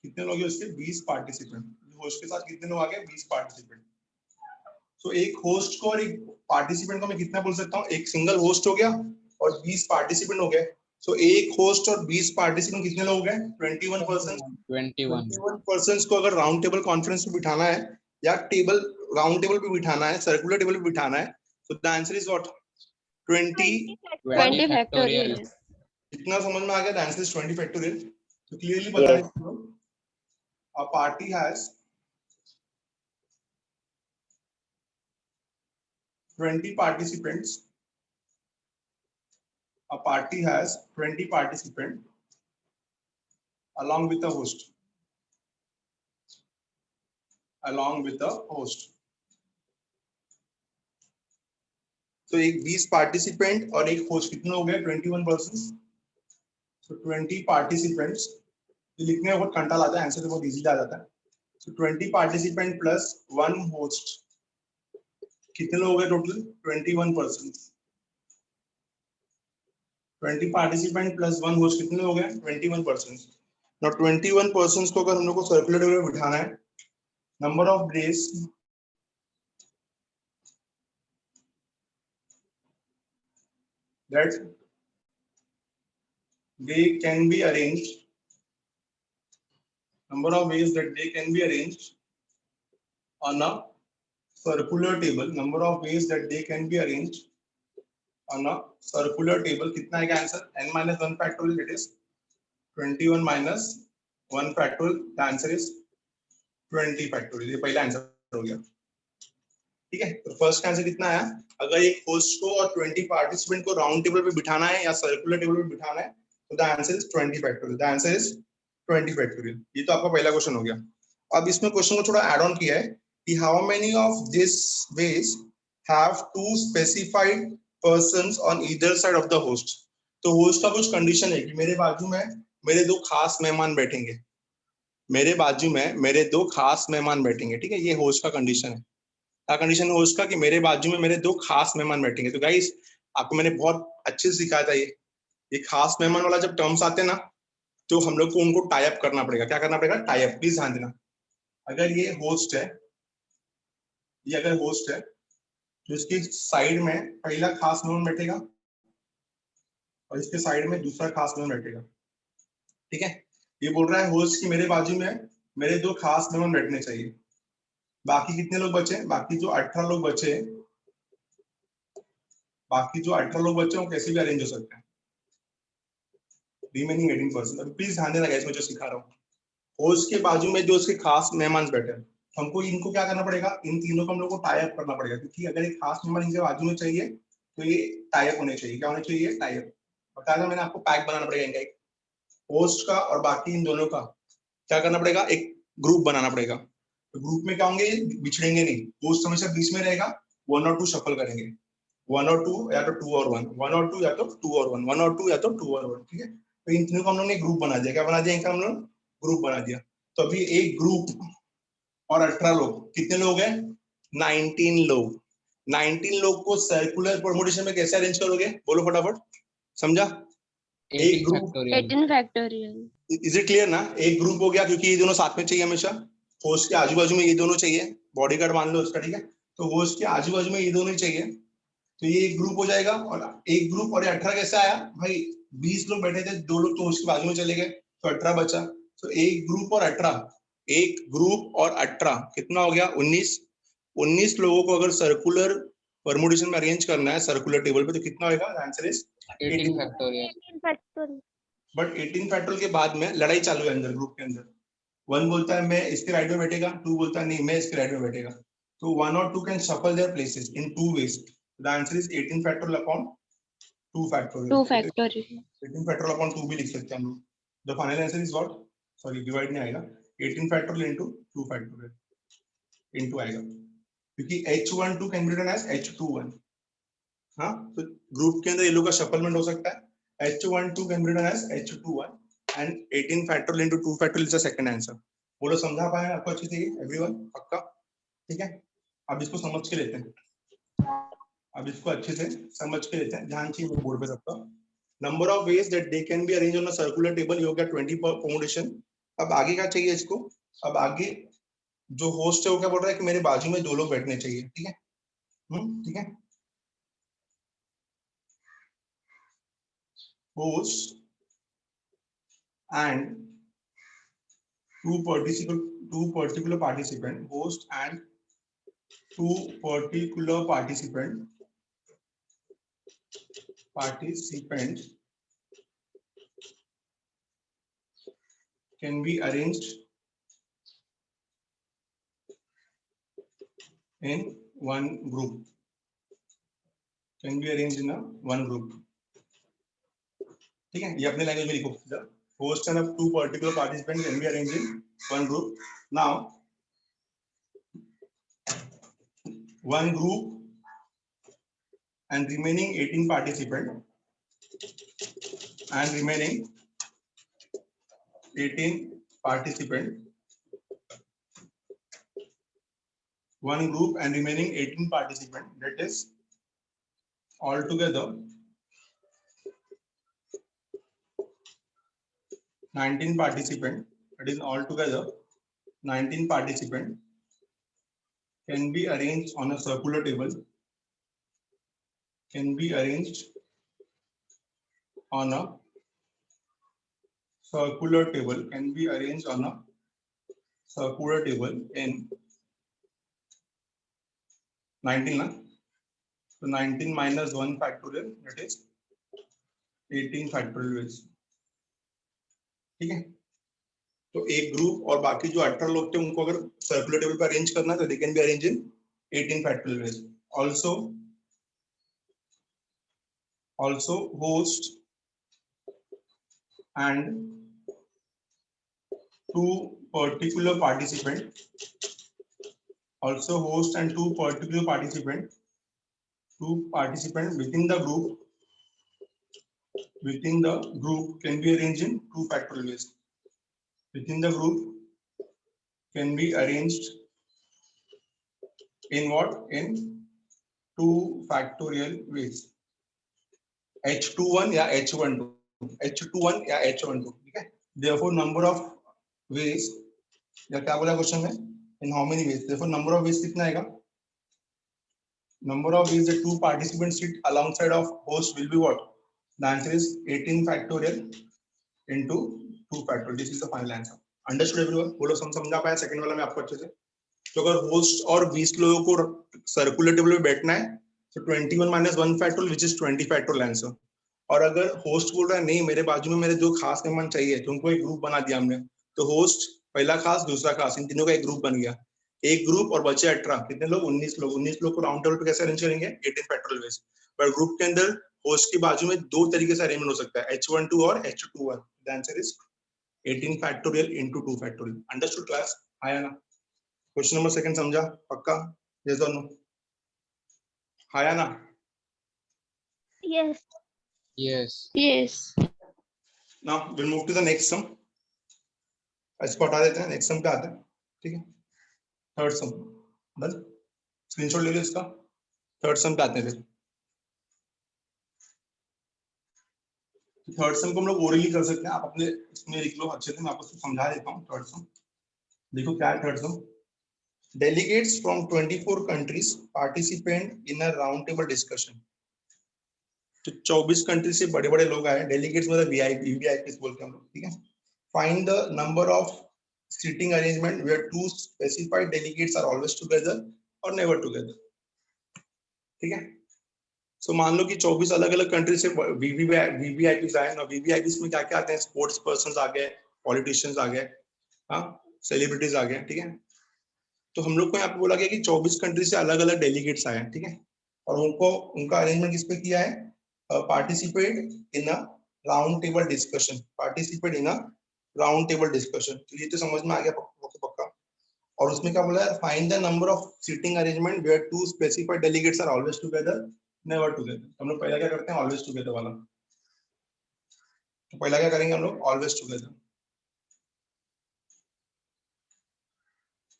कितने लोग हैं उसके? 20 पार्टिसिपेंट. होस्ट के साथ कितने लोग आ गए? 20 पार्टिसिपेंट. तो एक होस्ट को और एक पार्टिसिपेंट को मैं कितना बोल सकता हूँ? एक सिंगल होस्ट हो गया और 20 पार्टिसिपेंट हो गए. सो एक होस्ट और 20 पार्टिसिपेंट कितने लोग हैं? 21 पर्सन. 21 पर्सन को अगर राउंड टेबल कॉन्फ्रेंस में बिठाना है या टेबल राउंड टेबल पे बिठाना है, सर्कुलर टेबल पे बिठाना है, तो the answer is what? 20 factorial. इतना समझ में आ गया? The answer is 20 factorial. तो क्लियरली बता दें, a party has 20 participants. A party has 20 participants along with the host. Along with the host. तो एक 20 पार्टिसिपेंट और एक होस्ट, कितने हो गए? 21 पर्सन्स. So 20 participants. ये लिखने में बहुत कंटाल आता है, आंसर तो बहुत इजीली आ जाता है. So 20 participant plus 1 host. कितने लोग हो गए total? 21 persons. 20 participant plus 1 host, कितने हो गए? 21 पर्सन्स. Now 21 पर्सन्स को अगर हम लोग को सर्कुलर टेबल में बिठाना है, number of days that they can be arranged, number of ways that they can be arranged on a circular table, number of ways that they can be arranged on a circular table. कितना है का answer? n minus 1 factorial, it is 21 minus 1 factorial. The answer is 20 factorial. ये पहला आंसर हो गया. ठीक है. तो फर्स्ट आंसर कितना आया? अगर एक होस्ट को और 20 पार्टिसिपेंट को राउंड टेबल पे बिठाना है या सर्कुलर टेबल पे बिठाना है, तो the answer is 20 factorial. The answer is 20 factorial. ये तो आपका पहला क्वेश्चन हो गया. अब इसमें क्वेश्चन को थोड़ा ऐड ऑन किया है कि how many of this ways have to specified persons on either side of the host. तो होस्ट का कुछ कंडीशन है कि मेरे बाजू में मेरे दो खास मेहमान बैठेंगे. मेरे बाजू में मेरे दो खास मेहमान बैठेंगे. ठीक है. ये होस्ट का कंडीशन है. क्या कंडीशन है होस्ट का? कि मेरे बाजू में मेरे दो खास मेहमान बैठेंगे. तो गाइस, आपको मैंने बहुत अच्छे से सिखाया था ये खास मेहमान वाला जब टर्म्स आते हैं ना, तो हम लोग को उनको टाई अप करना पड़ेगा. क्या करना पड़ेगा? Tie up. प्लीज ध्यान देना. अगर ये होस्ट है, ये अगर होस्ट है, तो इसकी साइड में पहला खास मेहमान बैठेगा और इसके साइड में दूसरा खास मेहमान बैठेगा. ठीक है. ये बोल रहा है होस्ट की मेरे बाजू में मेरे दो खास मेहमान बैठने चाहिए. बाकी कितने लोग बचे? बाकी जो 18 लोग बचे, वो कैसे भी अरेंज हो सकते हैं। रिमेनिंग 18%। प्लीज ध्यान देना गाइस, मैं जो सिखा रहा हूँ, होस्ट के बाजू में जो उसके खास मेहमान बैठे हैं, हमको इनको क्या करना पड़ेगा, इन तीनों को हम लोग को टाई अप करना पड़ेगा, क्योंकि अगर एक खास मेहमान इनके बाजू में चाहिए तो ये टाई अप होने चाहिए। क्या होने चाहिए? Tie up. बताया था मैंने आपको, पैक बनाना पड़ेगा इनका, एक होस्ट का और बाकी इन दोनों का क्या करना पड़ेगा, एक ग्रुप बनाना पड़ेगा। तो ग्रुप में क्या होंगे, बिछड़ेंगे नहीं, होस्ट हमेशा बीच में रहेगा, 1 और 2 शफल करेंगे, 1 और 2 या तो 2 और 1, 1 और 2 या तो 2 और 1, 1 और 2 या तो 2 और 1। ठीक है, तो इन तीनों को हम लोग ने ग्रुप बना दिया। क्या बना दिया? इनका हम लोग ग्रुप बना दिया। तो अभी एक ग्रुप और 18 लोग, कितने लोग हैं? 19 लोग। 19 लोग को सर्कुलर परमुटेशन में कैसे अरेंज करोगे? बोलो फटाफट, समझा? एक 18 group, factorial 18 factorial. Is it clear ना? एक ग्रुप हो गया, क्योंकि ये दोनों साथ में चाहिए हमेशा, होस्ट के आजू बाजू में ये दोनों चाहिए, बॉडी गार्ड मान लो उसका। ठीक है, तो होस्ट के आजू बाजू में ये दोनों ही चाहिए, तो ये एक ग्रुप हो जाएगा। और एक ग्रुप और 18 कैसे आया भाई? 20 लोग बैठे थे, 2 लोग तो होस्ट के बाजू में चले गए, तो 18 बचा। तो एक ग्रुप और 18, एक ग्रुप और 18 कितना हो गया? 19। 19 लोगों को अगर सर्कुलर परमुटेशन में अरेंज करना है सर्कुलर टेबल पे, तो कितना होगा? Answer is 18 factorial. 18 factorial. But 18 factorial के बाद में लड़ाई चालू है अंदर, ग्रुप के अंदर। 1 बोलता है मैं इसके राइट में बैठेगा, 2 बोलता है नहीं मैं इसके राइट में बैठेगा। तो 1 और 2 can shuffle their places in 2 ways. The answer is 18 factorial upon 2 factorial. 2 factorial. 18 factorial upon 2 भी लिख सकते हैं हम लोग। The final answer is what? Sorry, divide नहीं आएगा, 18 factorial into 2 factorial into आएगा, क्योंकि H12 can be written as H21। हाँ, तो ग्रुप के अंदर ये लोग का शफलमेंट हो सकता है। H12 can be written as H21 and 18 factorial into 2 factorial is the second answer. बोलो समझा पाए आपको अच्छी से एवरीवन? पक्का? ठीक है, अब इसको समझ के लेते हैं, अब इसको अच्छे से समझ के लेते हैं, ध्यान चाहिए बोर्ड पे सबका। Number of ways that they can be arrange on a circular table, ये हो गया 20 परमुटेशन। अब आगे क्या चाहिए इसको? अब आगे जो होस्ट है वो क्या बोल रहा है कि मेरे बाजू में 2 लोग बैठने चाहिए। ठीक है, ठीक है, host and two particular participant, host and 2 particular participant can be arranged in one group, can be arranged in a one group। ठीक है, ये अपने लैंग्वेज में लिखो, host and 2 particular participants can be arranged in one group। now one group and remaining 18 participant and remaining 18 participant, one group and remaining 18 participant, that is altogether 19 participant, that is altogether 19 participant can be arranged on a circular table, can be arranged on a circular table, can be arranged on a circular table in 19 na? So 19 minus 1 factorial, that is 18 factorial ways। ठीक है, तो एक ग्रुप और बाकी जो 18 लोग थे उनको अगर सर्कुलर टेबल पर अरेंज करना तो they can be arrange in 18 factorial veg. also host and 2 particular participant, also host and 2 particular participant within the group can be arranged in 2 factorial ways, within the group can be arranged in what? In 2 factorial ways, H21 या H12, H21 या H12। ठीक है, therefore number of ways, या क्या बोला क्वेश्चन में, in how many ways, therefore number of ways कितना आएगा? Number of ways that 2 participants sit alongside of host will be what? The answer is 18 factorial into 2 factorial. This is the final answer. Understood everyone? बोलो समझा पाया सेकंड वाला में आपको अच्छे से? तो अगर होस्ट और 20 लोगों को सर्कुलर टेबल पे बैठना है तो 21 minus 1 factorial which is 20 factorial answer. और अगर होस्ट बोल रहा है नहीं मेरे बाजू में मेरे 2 खास मेहमान चाहिए तो उनको एक ग्रुप बना दिया हमने, तो होस्ट पहला खास दूसरा खास इन तीनों का एक ग्रुप बन गया, एक ग्रुप और बचे 18, कितने लोग 19 लोग। 19 लोग को राउंड टेबल पे कैसे अरेंज करेंगे 18 फैक्टोरियल वेज। पर ग्रुप के अंदर होस्ट की बाजू में 2 तरीके से अरेंजमेंट हो सकता है H12 और H21। The answer is 18 factorial into 2 factorial. Understood class? आया ना? क्वेश्चन नंबर सेकंड समझा? पक्का? यस और नो? आया ना? Yes. Yes. Yes. Now will move to the next sum. इसको हटा देते हैं, नेक्स्ट सम पे आते हैं। ठीक है, थर्ड सम डन। स्क्रीनशॉट ले लो इसका। थर्ड सम पे आते हैं। थर्ड सम को हम लोग ओरली कर सकते हैं, आप अपने इसमें लिख लो अच्छे से, मैं आपको समझा देता हूँ। थर्ड सम देखो क्या है। Third some, delegates from 24 countries participate in a round table discussion। तो 24 कंट्री से बड़े बड़े लोग आए, डेलीगेट्स मतलब वीआईपी बोलते हैं हम लोग। ठीक है, find the number of seating arrangement where 2 specified delegates are always together और नेवर टुगेदर। ठीक है, सो मान लो कि 24 अलग अलग कंट्री से वीवीआईपी आए ना। वीवीआईपी में क्या क्या आते हैं? स्पोर्ट्स पर्सन आ गए, पॉलिटिशियंस आ गए, हाँ, सेलिब्रिटीज आ गए। ठीक है, तो हम लोग को यहाँ पे बोला गया कि 24 कंट्री से अलग अलग डेलीगेट्स आए हैं। ठीक है, और उनको उनका अरेंजमेंट किस पे किया है? Participate in a round table discussion. Participate in a round table discussion, तो ये तो समझ में आ गया पक्का। और उसमें क्या बोला है? Find the number of seating arrangement where 2 specified delegates are always together never together. हम लोग पहला क्या करते हैं? ऑलवेज टुगेदर वाला। तो पहला क्या करेंगे हम लोग? Always together.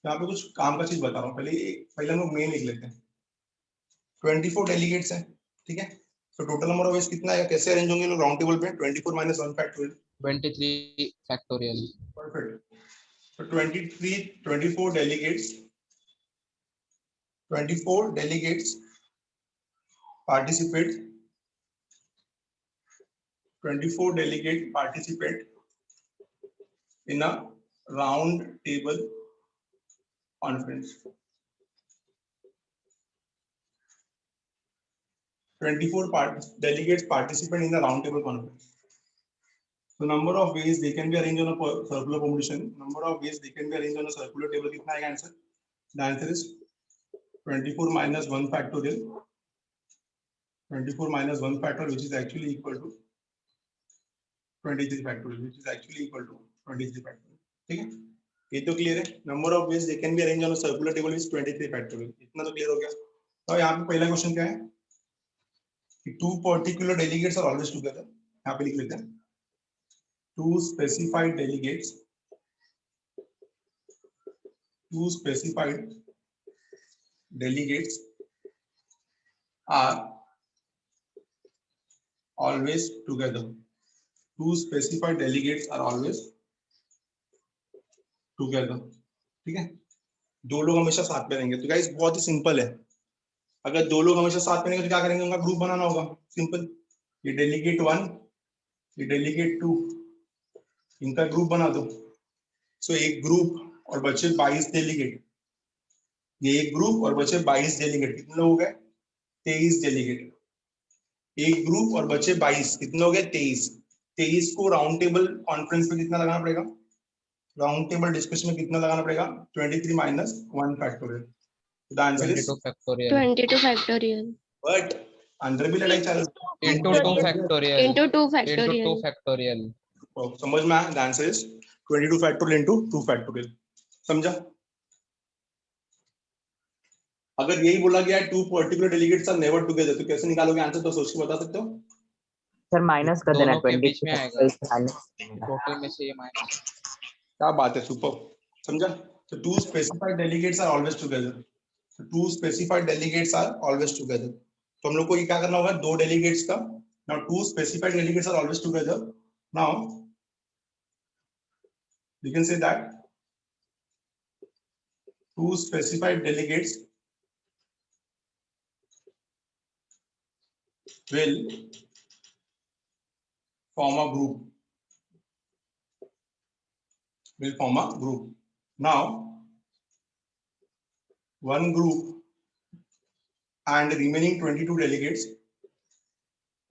यहाँ पे कुछ काम का चीज बता रहा हूँ, पहले हम लोग मेन लिख लेते हैं। 24 डेलीगेट्स हैं। ठीक है, तो टोटल नंबर ऑफ वेज कितना आएगा? कैसे अरेंज होंगे लोग राउंड टेबल पे? 24 माइनस 1 फैक्टोरियल 23 factorial. परफेक्ट। तो 24 delegates participate 24 delegate participate in a round table conference. 24 delegates participate in the round table conference. So number of ways they can be arranged on a circular formation. Number of ways they can be arranged on a circular table. कितना आएगा answer? The answer is 24 minus 1 factorial. 24 minus 1 factorial, which is actually equal to 23 factorial, which is actually equal to 23 factorial. ठीक है, ये तो क्लियर है। Number of veg they can be arrange on a circular table is 23 factorial. इतना तो क्लियर हो गया। तो यहाँ पे पहला क्वेश्चन क्या है कि 2 particular delegates are always together। यहाँ पे लिख लेते हैं 2 specified delegates are always together। 2 specified delegates are always together। ठीक है, 2 लोग हमेशा साथ में रहेंगे। तो गाइस बहुत ही सिंपल है, अगर 2 लोग हमेशा साथ में रहेंगे तो क्या करेंगे? उनका ग्रुप बनाना होगा। सिंपल, ये डेलीगेट 1, ये डेलीगेट 2, इनका ग्रुप बना दो। सो एक ग्रुप और बचे 22 डेलीगेट। ये एक ग्रुप और बचे 22 डेलीगेट। कितने लोग हो गए? 23 डेलीगेट। एक ग्रुप और बचे 22, कितने हो गए? 23। 23 को राउंड टेबल कॉन्फ्रेंस में कितना लगाना पड़ेगा? राउंड टेबल डिस्कशन में कितना लगाना पड़ेगा? 23 minus 1 factorial. The answer is 22 factorial. 22 factorial. But अंदर भी लड़ाई चालू Into 2 factorial. Into 2 Into 2 factorial. factorial. समझ में आया? The answer is 22 factorial into 2 factorial. समझा? अगर यही बोला गया है 2 particular delegates are never together, तो कैसे निकालोगे आंसर? तो सोच के बता सकते हो। सर माइनस कर देना, दोनों के 20 बीच में आएगा। माइनस। टोटल में से ये माइनस। क्या बात है, सुपर। समझा? तो 2 specified delegates are always together. 2 specified delegates are always together. तो हम लोग को ये क्या करना होगा? 2 डेलीगेट्स का। Now 2 specified delegates are always together. Now you can say that 2 specified delegates will form a group. Now one group and remaining 22 delegates.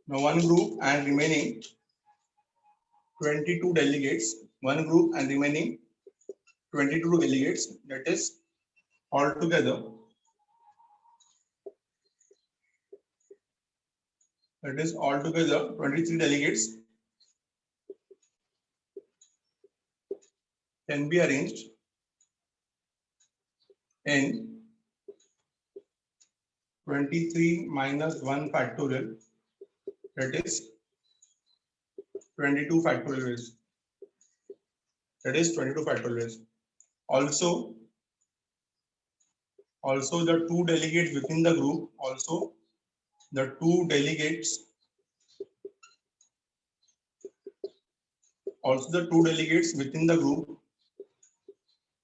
Now one group and remaining 22 delegates, one group and remaining 22 delegates, that is altogether 23 delegates can be arranged in 23 minus 1 factorial, that is 22 factorial ways. That is 22 factorial ways. Also the two delegates within the group, the two delegates within the group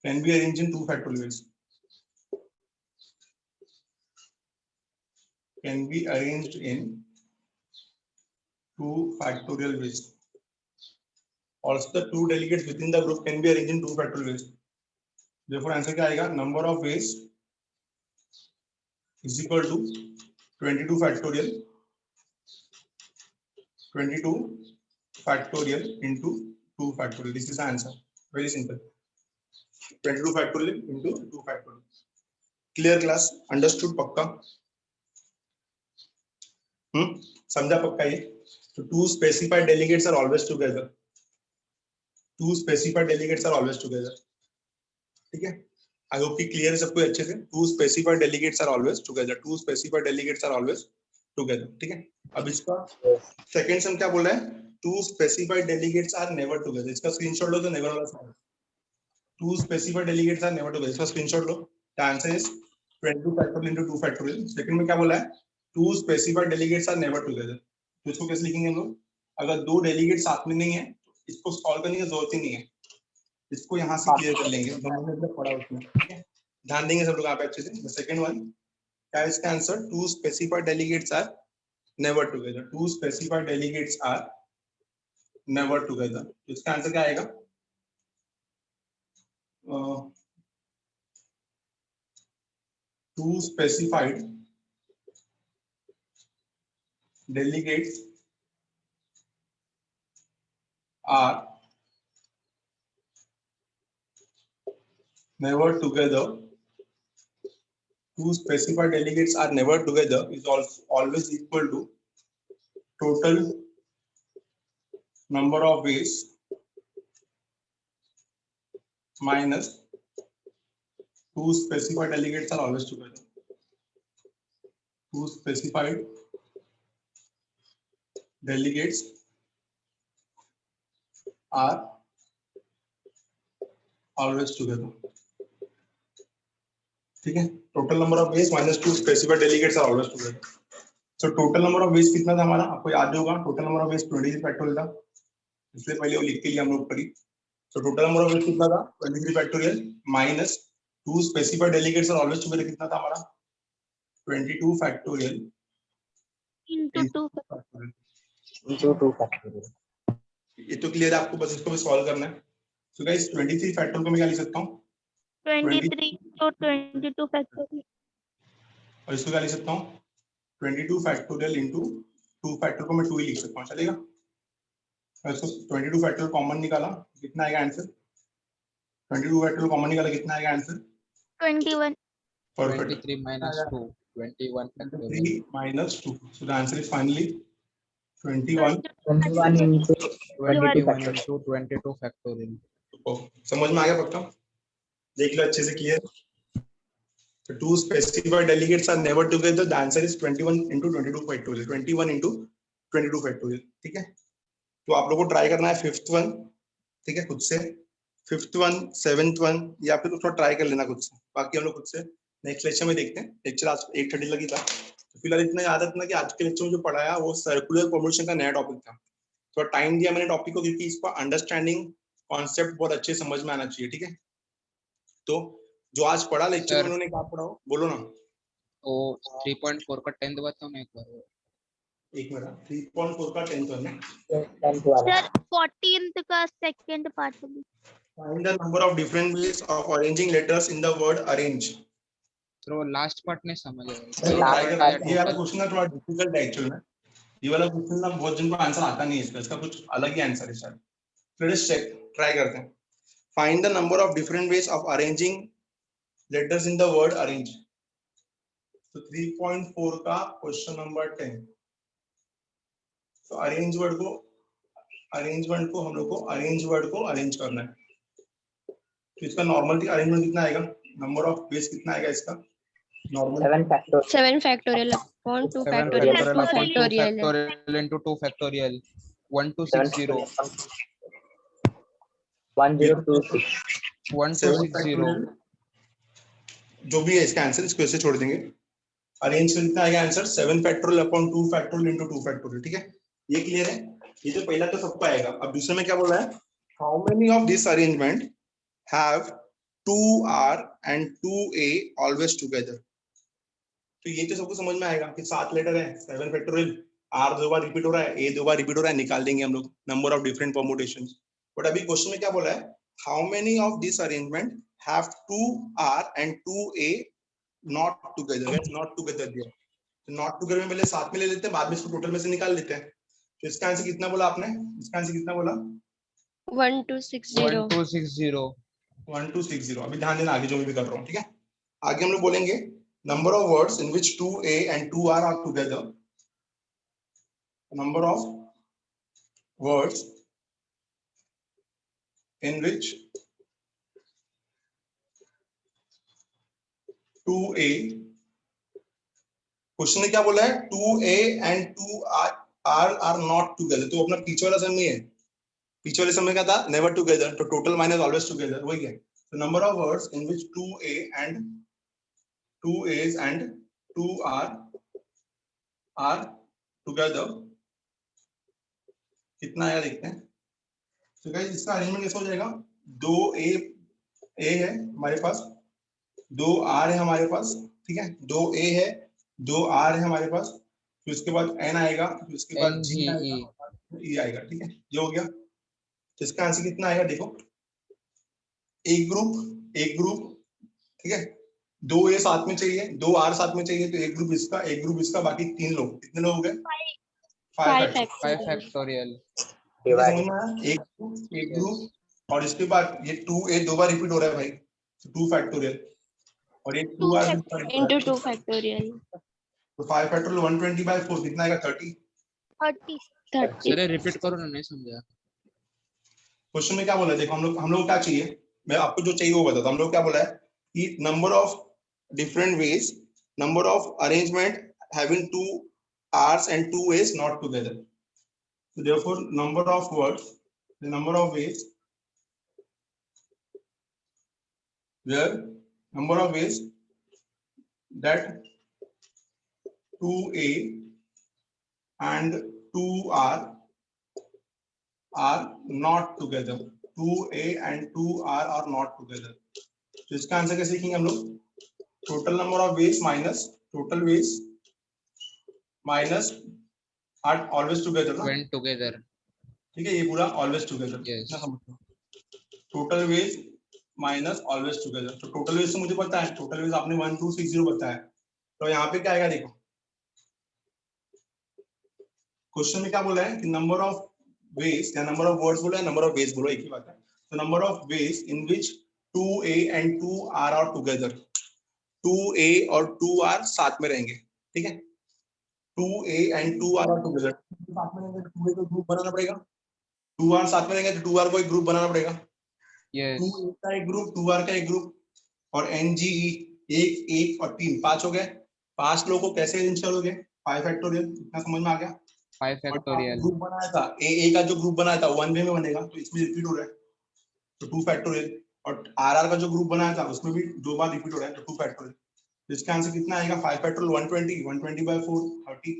can be arranged in 2 factorial ways. Can be arranged in 2 factorial ways. Also the two delegates within the group can be arranged in 2 factorial ways. Therefore answer क्या आएगा? Number of ways is equal to 22 factorial into 2 factorial. This is the answer. Very simple. 22 factorial into 2 factorial. Clear class? Understood पक्का? समझा पक्का ये? So two specified delegates are always together. Two specified delegates are always together. ठीक है? I hope कि clear है सबको अच्छे से. Two specified delegates are always together. Two specified delegates are always together. ठीक है? अब इसका second sum क्या बोल रहा है? Two specified delegates are never together. इसका screenshot लो तो never वाला सवाल. Two specified delegates are never together. इसका screenshot low. The answer is 22 factorial into 2 factorial. Second में क्या बोला है? Two specified delegates are never together. तो इसको कैसे लिखेंगे हम लोग? अगर दो डेलीगेट साथ में नहीं है तो इसको सॉल्व करने की जरूरत ही नहीं है. इसको यहाँ से क्लियर कर लेंगे. पढ़ा उसमें. ठीक है? ध्यान देंगे सब लोग आप अच्छे से. The second one, क्या है इसका answer? Two specified delegates are never together. Two specified delegates are never together. तो इसका आंसर क्या आएगा? Two specified delegates are never together. Two specified delegates are never together is also always equal to total number of ways minus two specified delegates are always together. Two specified delegates are always together. ठीक है? Total number of ways minus two specified delegates are always together. So total number of ways कितना था हमारा? आपको याद होगा. Total number of ways 23 factorial था. इसलिए पहले वो लिख के लिया हम लोग ऊपर ही. So total number of ways कितना था? 23 factorial minus two specified delegates are always together कितना था हमारा? 22 factorial into 2 factorial. into 2 factorial. ये तो क्लियर है आपको, बस इसको भी सॉल्व करना है. So guys 23 factorial को मैं क्या लिख सकता हूँ? 23 to 22 factorial. और इसको क्या लिख सकता हूँ? 22 factorial into 2 factorial को मैं 2 ही लिख सकता हूँ. चलेगा? और इसको 22 factorial कॉमन निकाला, कितना आएगा आंसर? 22 factorial कॉमन निकाला, कितना आएगा answer? 21. Perfect. 23 minus 2, 21 factorial. 3 minus 2. So the answer is finally 21. 21 into 22 21 factorial. into 22 factorial. समझ में आ गया पक्का? देख लो अच्छे से clear. So two specified delegates are never together. The answer is 21 into 22 factorial. 21 into 22 factorial. ठीक है? तो आप लोगों को ट्राई करना है फिफ्थ वन. ठीक है? खुद से फिफ्थ वन, सेवेंथ वन, या फिर थोड़ा ट्राई कर लेना खुद से. बाकी हम लोग खुद से नेक्स्ट लेक्चर में देखते हैं. लेक्चर आज 8:30 लगी था. तो फिलहाल इतना याद रखना कि आज के लेक्चर में जो पढ़ाया वो सर्कुलर कॉम्बिनेशन का नया टॉपिक था. थोड़ा टाइम दिया मैंने टॉपिक को क्योंकि इसका अंडरस्टैंडिंग कॉन्सेप्ट बहुत अच्छे समझ में आना चाहिए. ठीक है? तो जो आज पढ़ा लेक्चर में उन्होंने क्या पढ़ा हो बोलो ना. तो 3.4 का 10th बताओ ना एक बार. एक मिनट. 3.4 का 10th है ना. 10th वाला. Sir, 14th का second part में. Find the number of different ways of arranging letters in the word arrange. Sir वो लास्ट पार्ट नहीं समझ आया चलो Last ट्राई Total करना, या ये वाला total? क्वेश्चन ना थोड़ा डिफिकल्ट है एक्चुअल में। ये वाला क्वेश्चन ना बहुत जिनको आंसर आता नहीं है इसका कुछ अलग ही आंसर है शायद। लेट्स चेक, ट्राई करते हैं। Find the number of different ways of arranging letters in the word arrange. तो 3.4 का क्वेश्चन नंबर 10। तो अरेंजमेंट को हम लोग को अरेंज वर्ड को अरेंज करना है। तो इसका नॉर्मल अरेंजमेंट कितना आएगा, नंबर ऑफ बेस कितना आएगा इसका normal? 7 factor 7 factorial upon 2 7 factorial factorial plus 2 upon 2 factorial. factorial into 2 factorial 7 1260 1026 1260 जो भी है इसका आंसर, इसको ऐसे छोड़ देंगे। अरेंज का कितना आएगा answer, 7 factorial upon 2 factorial into 2 factorial. ठीक है, ये क्लियर है। ये तो पहला तो सबको आएगा। अब दूसरे में क्या बोल रहा है, how many of this arrangement have 2r and 2a always together. तो ये तो सबको समझ में आएगा कि 7 लेटर है, 7 फैक्टोरियल, r 2 बार रिपीट हो रहा है, a 2 बार रिपीट हो रहा है, निकाल देंगे हम लोग number of different permutations. But अभी क्वेश्चन में क्या बोला है, how many of this arrangement have 2r and 2a not together. Not together दिया, तो नॉट टुगेदर में पहले साथ में ले लेते हैं, बाद में इसको टोटल में से निकाल लेते हैं। तो इसका आंसर कितना बोला आपने, इसका आंसर कितना बोला, 1260. 1260 1260। अभी ध्यान देना आगे जो मैं भी कर रहा हूँ। ठीक है, आगे हम लोग बोलेंगे number of words in which 2a and 2r are together. Number of words in which 2a, question ने क्या बोला है, 2a and 2r are not together. तो अपना पीछे वाला सम है, पीछे वाले समय क्या था, नेवर टुगेदर, तो टोटल माइनस ऑलवेज टुगेदर, वही है। तो number of words in which 2a and 2a's and 2r are together कितना आया देखते हैं। तो गाइस इसका अरेंजमेंट कैसा हो जाएगा, 2a है हमारे पास, 2r है हमारे पास, ठीक है, 2a है, 2r है हमारे पास, फिर उसके बाद n आएगा, फिर उसके बाद g NGE आएगा, e आएगा। ठीक है, ये हो गया। तो इसका आंसर कितना आएगा देखो, एक ग्रुप, ठीक है, 2a साथ में चाहिए, 2r साथ में चाहिए, तो एक ग्रुप इसका, बाकी 3 लोग, कितने लोग हो गए, 5 5 factorial समझ में आया? एक ग्रुप, और इसके बाद ये 2a 2 बार रिपीट हो रहा है भाई, तो 2 फैक्टोरियल, और ये 2r Into 2 factorial. तो 5 फैक्टोरियल 120/4 कितना आएगा, 30। 30 30. सर रिपीट करो ना, नहीं समझा। क्वेश्चन में क्या बोला है देखो, हम लोग क्या चाहिए, मैं आपको जो चाहिए वो बताता हूं। हम लोग क्या बोला है कि number of different ways, number of arrangement having 2 r's and 2 a's not together. So therefore number of words, the number of ways, where number of ways that 2a and 2r are not together, 2a and 2r are not together. तो इसका आंसर कैसे लिखेंगे हम लोग, total number of ways minus total ways minus are always together ना, Went together. ठीक है, ये पूरा ऑलवेज टुगेदर, Yes. ना समझो, total ways minus always together. तो टोटल वेज तो मुझे पता है, टोटल वेज आपने 1260 बताया, तो यहाँ पे क्या आएगा देखो, क्वेश्चन में क्या बोला है कि नंबर ऑफ वेज या नंबर ऑफ वर्ड्स बोला है, नंबर ऑफ वेज बोलो, एक ही बात है। तो number of ways in which 2a and 2r are together, 2a और 2r साथ में रहेंगे, ठीक है, 2a and 2r are together, साथ में रहेंगे, 2a को ग्रुप बनाना पड़ेगा, 2r साथ में रहेंगे तो 2r को एक ग्रुप बनाना पड़ेगा, Yes. 2a का एक ग्रुप, 2r का एक ग्रुप, और NGE एक और 3 5 हो गए। 5 लोगों को कैसे अरेंज करोगे, 5 फैक्टोरियल, इतना समझ में आ गया। 5 factorial. ग्रुप बनाया था, ए का जो ग्रुप बनाया था 1 वे में बनेगा, तो इसमें रिपीट हो रहा है, तो 2 फैक्टोरियल, और RR का जो ग्रुप बनाया था उसमें भी 2 बार रिपीट हो रहा है, तो 2 फैक्टोरियल। तो इसका आंसर कितना आएगा, 5 फैक्टोरियल 120, 120/4 30,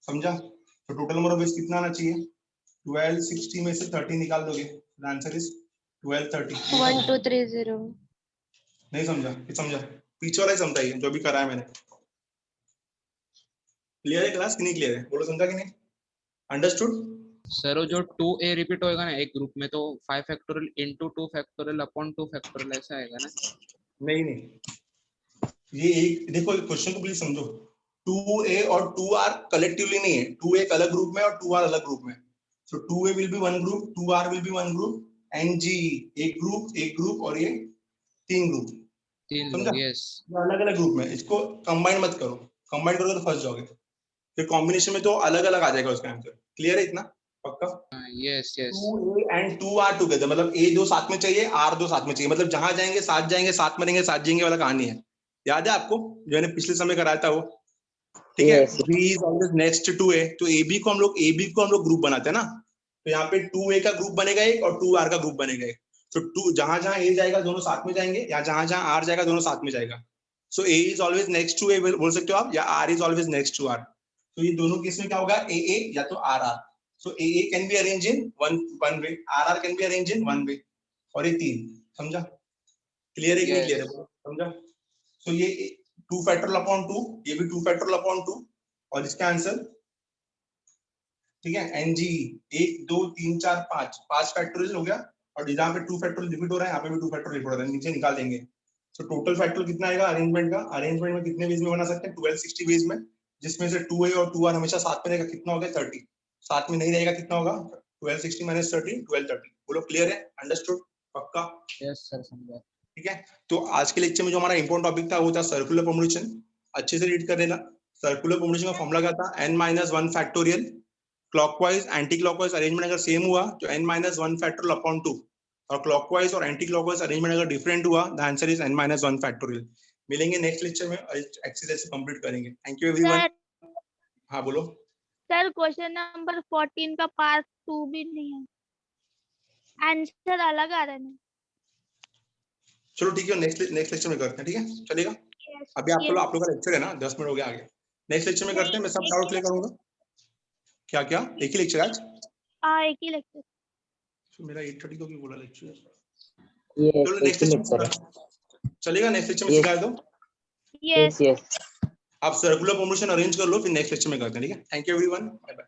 समझा। तो टोटल नंबर ऑफ वेज कितना आना चाहिए, 1260 में से 30 निकाल दोगे, आंसर इज 1230। 1230. नहीं समझा, ये समझा, पीछे वाला ही समझा, ये जो भी करा है मैंने। क्लियर है क्लास कि नहीं क्लियर है, बोलो, समझा कि नहीं, अंडरस्टूड। सर वो जो 2a रिपीट होएगा ना एक ग्रुप में, तो 5 factorial into 2 factorial upon 2 factorial ऐसा आएगा ना। नहीं, ये एक देखो क्वेश्चन को प्लीज समझो, 2a और 2r कलेक्टिवली नहीं है, 2a एक अलग ग्रुप में और 2r अलग ग्रुप में, सो 2a will be one group, 2r will be one group, and g एक ग्रुप और ये 3 ग्रुप, तीन समझा? लोग, यस अलग अलग ग्रुप में, इसको कंबाइन मत करो, कंबाइन करोगे तो फंस जाओगे, फिर कॉम्बिनेशन में तो अलग अलग आ जाएगा उसका आंसर। क्लियर है इतना? पक्का? Yes yes 2a and 2r together, मतलब a दो साथ में चाहिए, r दो साथ में चाहिए, मतलब जहां जाएंगे साथ मरेंगे साथ जाएंगे वाला कहानी है। याद है आपको जो मैंने पिछले समय कराया था वो? ठीक है, Yes. b is always next to a, तो ab को हम लोग ग्रुप बनाते हैं ना, तो यहाँ पे 2a का ग्रुप बनेगा एक और 2r का ग्रुप बनेगा एक, तो 2 जहां जहां a जाएगा दोनों साथ में जाएंगे, या जहां जहां r जाएगा दोनों साथ में जाएगा, so a is always next to a बोल सकते हो आप, या r is always next to r, तो ये दोनों केस में क्या होगा, a या तो r। So AA can be arranged in one way, RR can be arranged in one way, और ये 3, समझा? क्लियर है कि नहीं क्लियर है? समझा? So ये 2 factorial upon 2, ये भी 2 factorial upon 2, और इसका आंसर ठीक है NG 1 2 3 4 5 फैक्टोरियल हो गया, और जहाँ पे 2 फैक्टोरियल रिपीट हो रहा है यहाँ पे भी 2 फैक्टोरियल रिपीट हो रहा है, नीचे निकाल देंगे। So टोटल फैक्टोरियल कितना आएगा अरेंजमेंट का? अरेंजमेंट में कितने वेज में बना सकते हैं? 1260 वेज में, जिसमें से 2A और 2R हमेशा साथ में रहेगा, कितना हो गया 30, साथ में नहीं रहेगा कितना होगा 1260 माइनस 30 1230। बोलो क्लियर है? अंडरस्टूड? पक्का? यस सर समझा। ठीक है, तो आज के लेक्चर में जो हमारा इंपॉर्टेंट टॉपिक था वो था सर्कुलर परम्यूटेशन। अच्छे से रीड कर लेना। सर्कुलर परम्यूटेशन का फॉर्मूला क्या था? n-1 factorial, clockwise anti clockwise arrangement अगर सेम हुआ तो n-1 फैक्टोरियल अपॉन 2, और क्लॉकवाइज और एंटी क्लॉकवाइज अरेंजमेंट अगर डिफरेंट हुआ the answer is n-1 factorial. मिलेंगे नेक्स्ट लेक्चर में, एक्सरसाइज कंप्लीट करेंगे। Thank you everyone. सर हाँ बोलो। सर क्वेश्चन नंबर 14 का पार्ट 2 भी नहीं है, आंसर अलग आ रहा है। चलो ठीक है, नेक्स्ट लेक्चर में करते हैं, ठीक है चलेगा? Yes, अभी आप yes. लोग का लेक्चर है ना, 10 मिनट हो गया आगे, नेक्स्ट लेक्चर में करते हैं, मैं सब डाउट क्लियर करूंगा। क्या क्या एक ही लेक्चर आज? एक ही लेक्चर। तो मेरा 8:30 को भी बोला लेक्चर। Yes. चलो नेक्स्ट लेक्चर में चलेगा, नेक्स्ट लेक्चर में Yes. सिखा दो। Yes Yes. आप सर्कुलर परम्यूटेशन अरेंज कर लो, फिर नेक्स्ट लेक्चर में करते हैं, ठीक है? Thank you everyone, bye bye.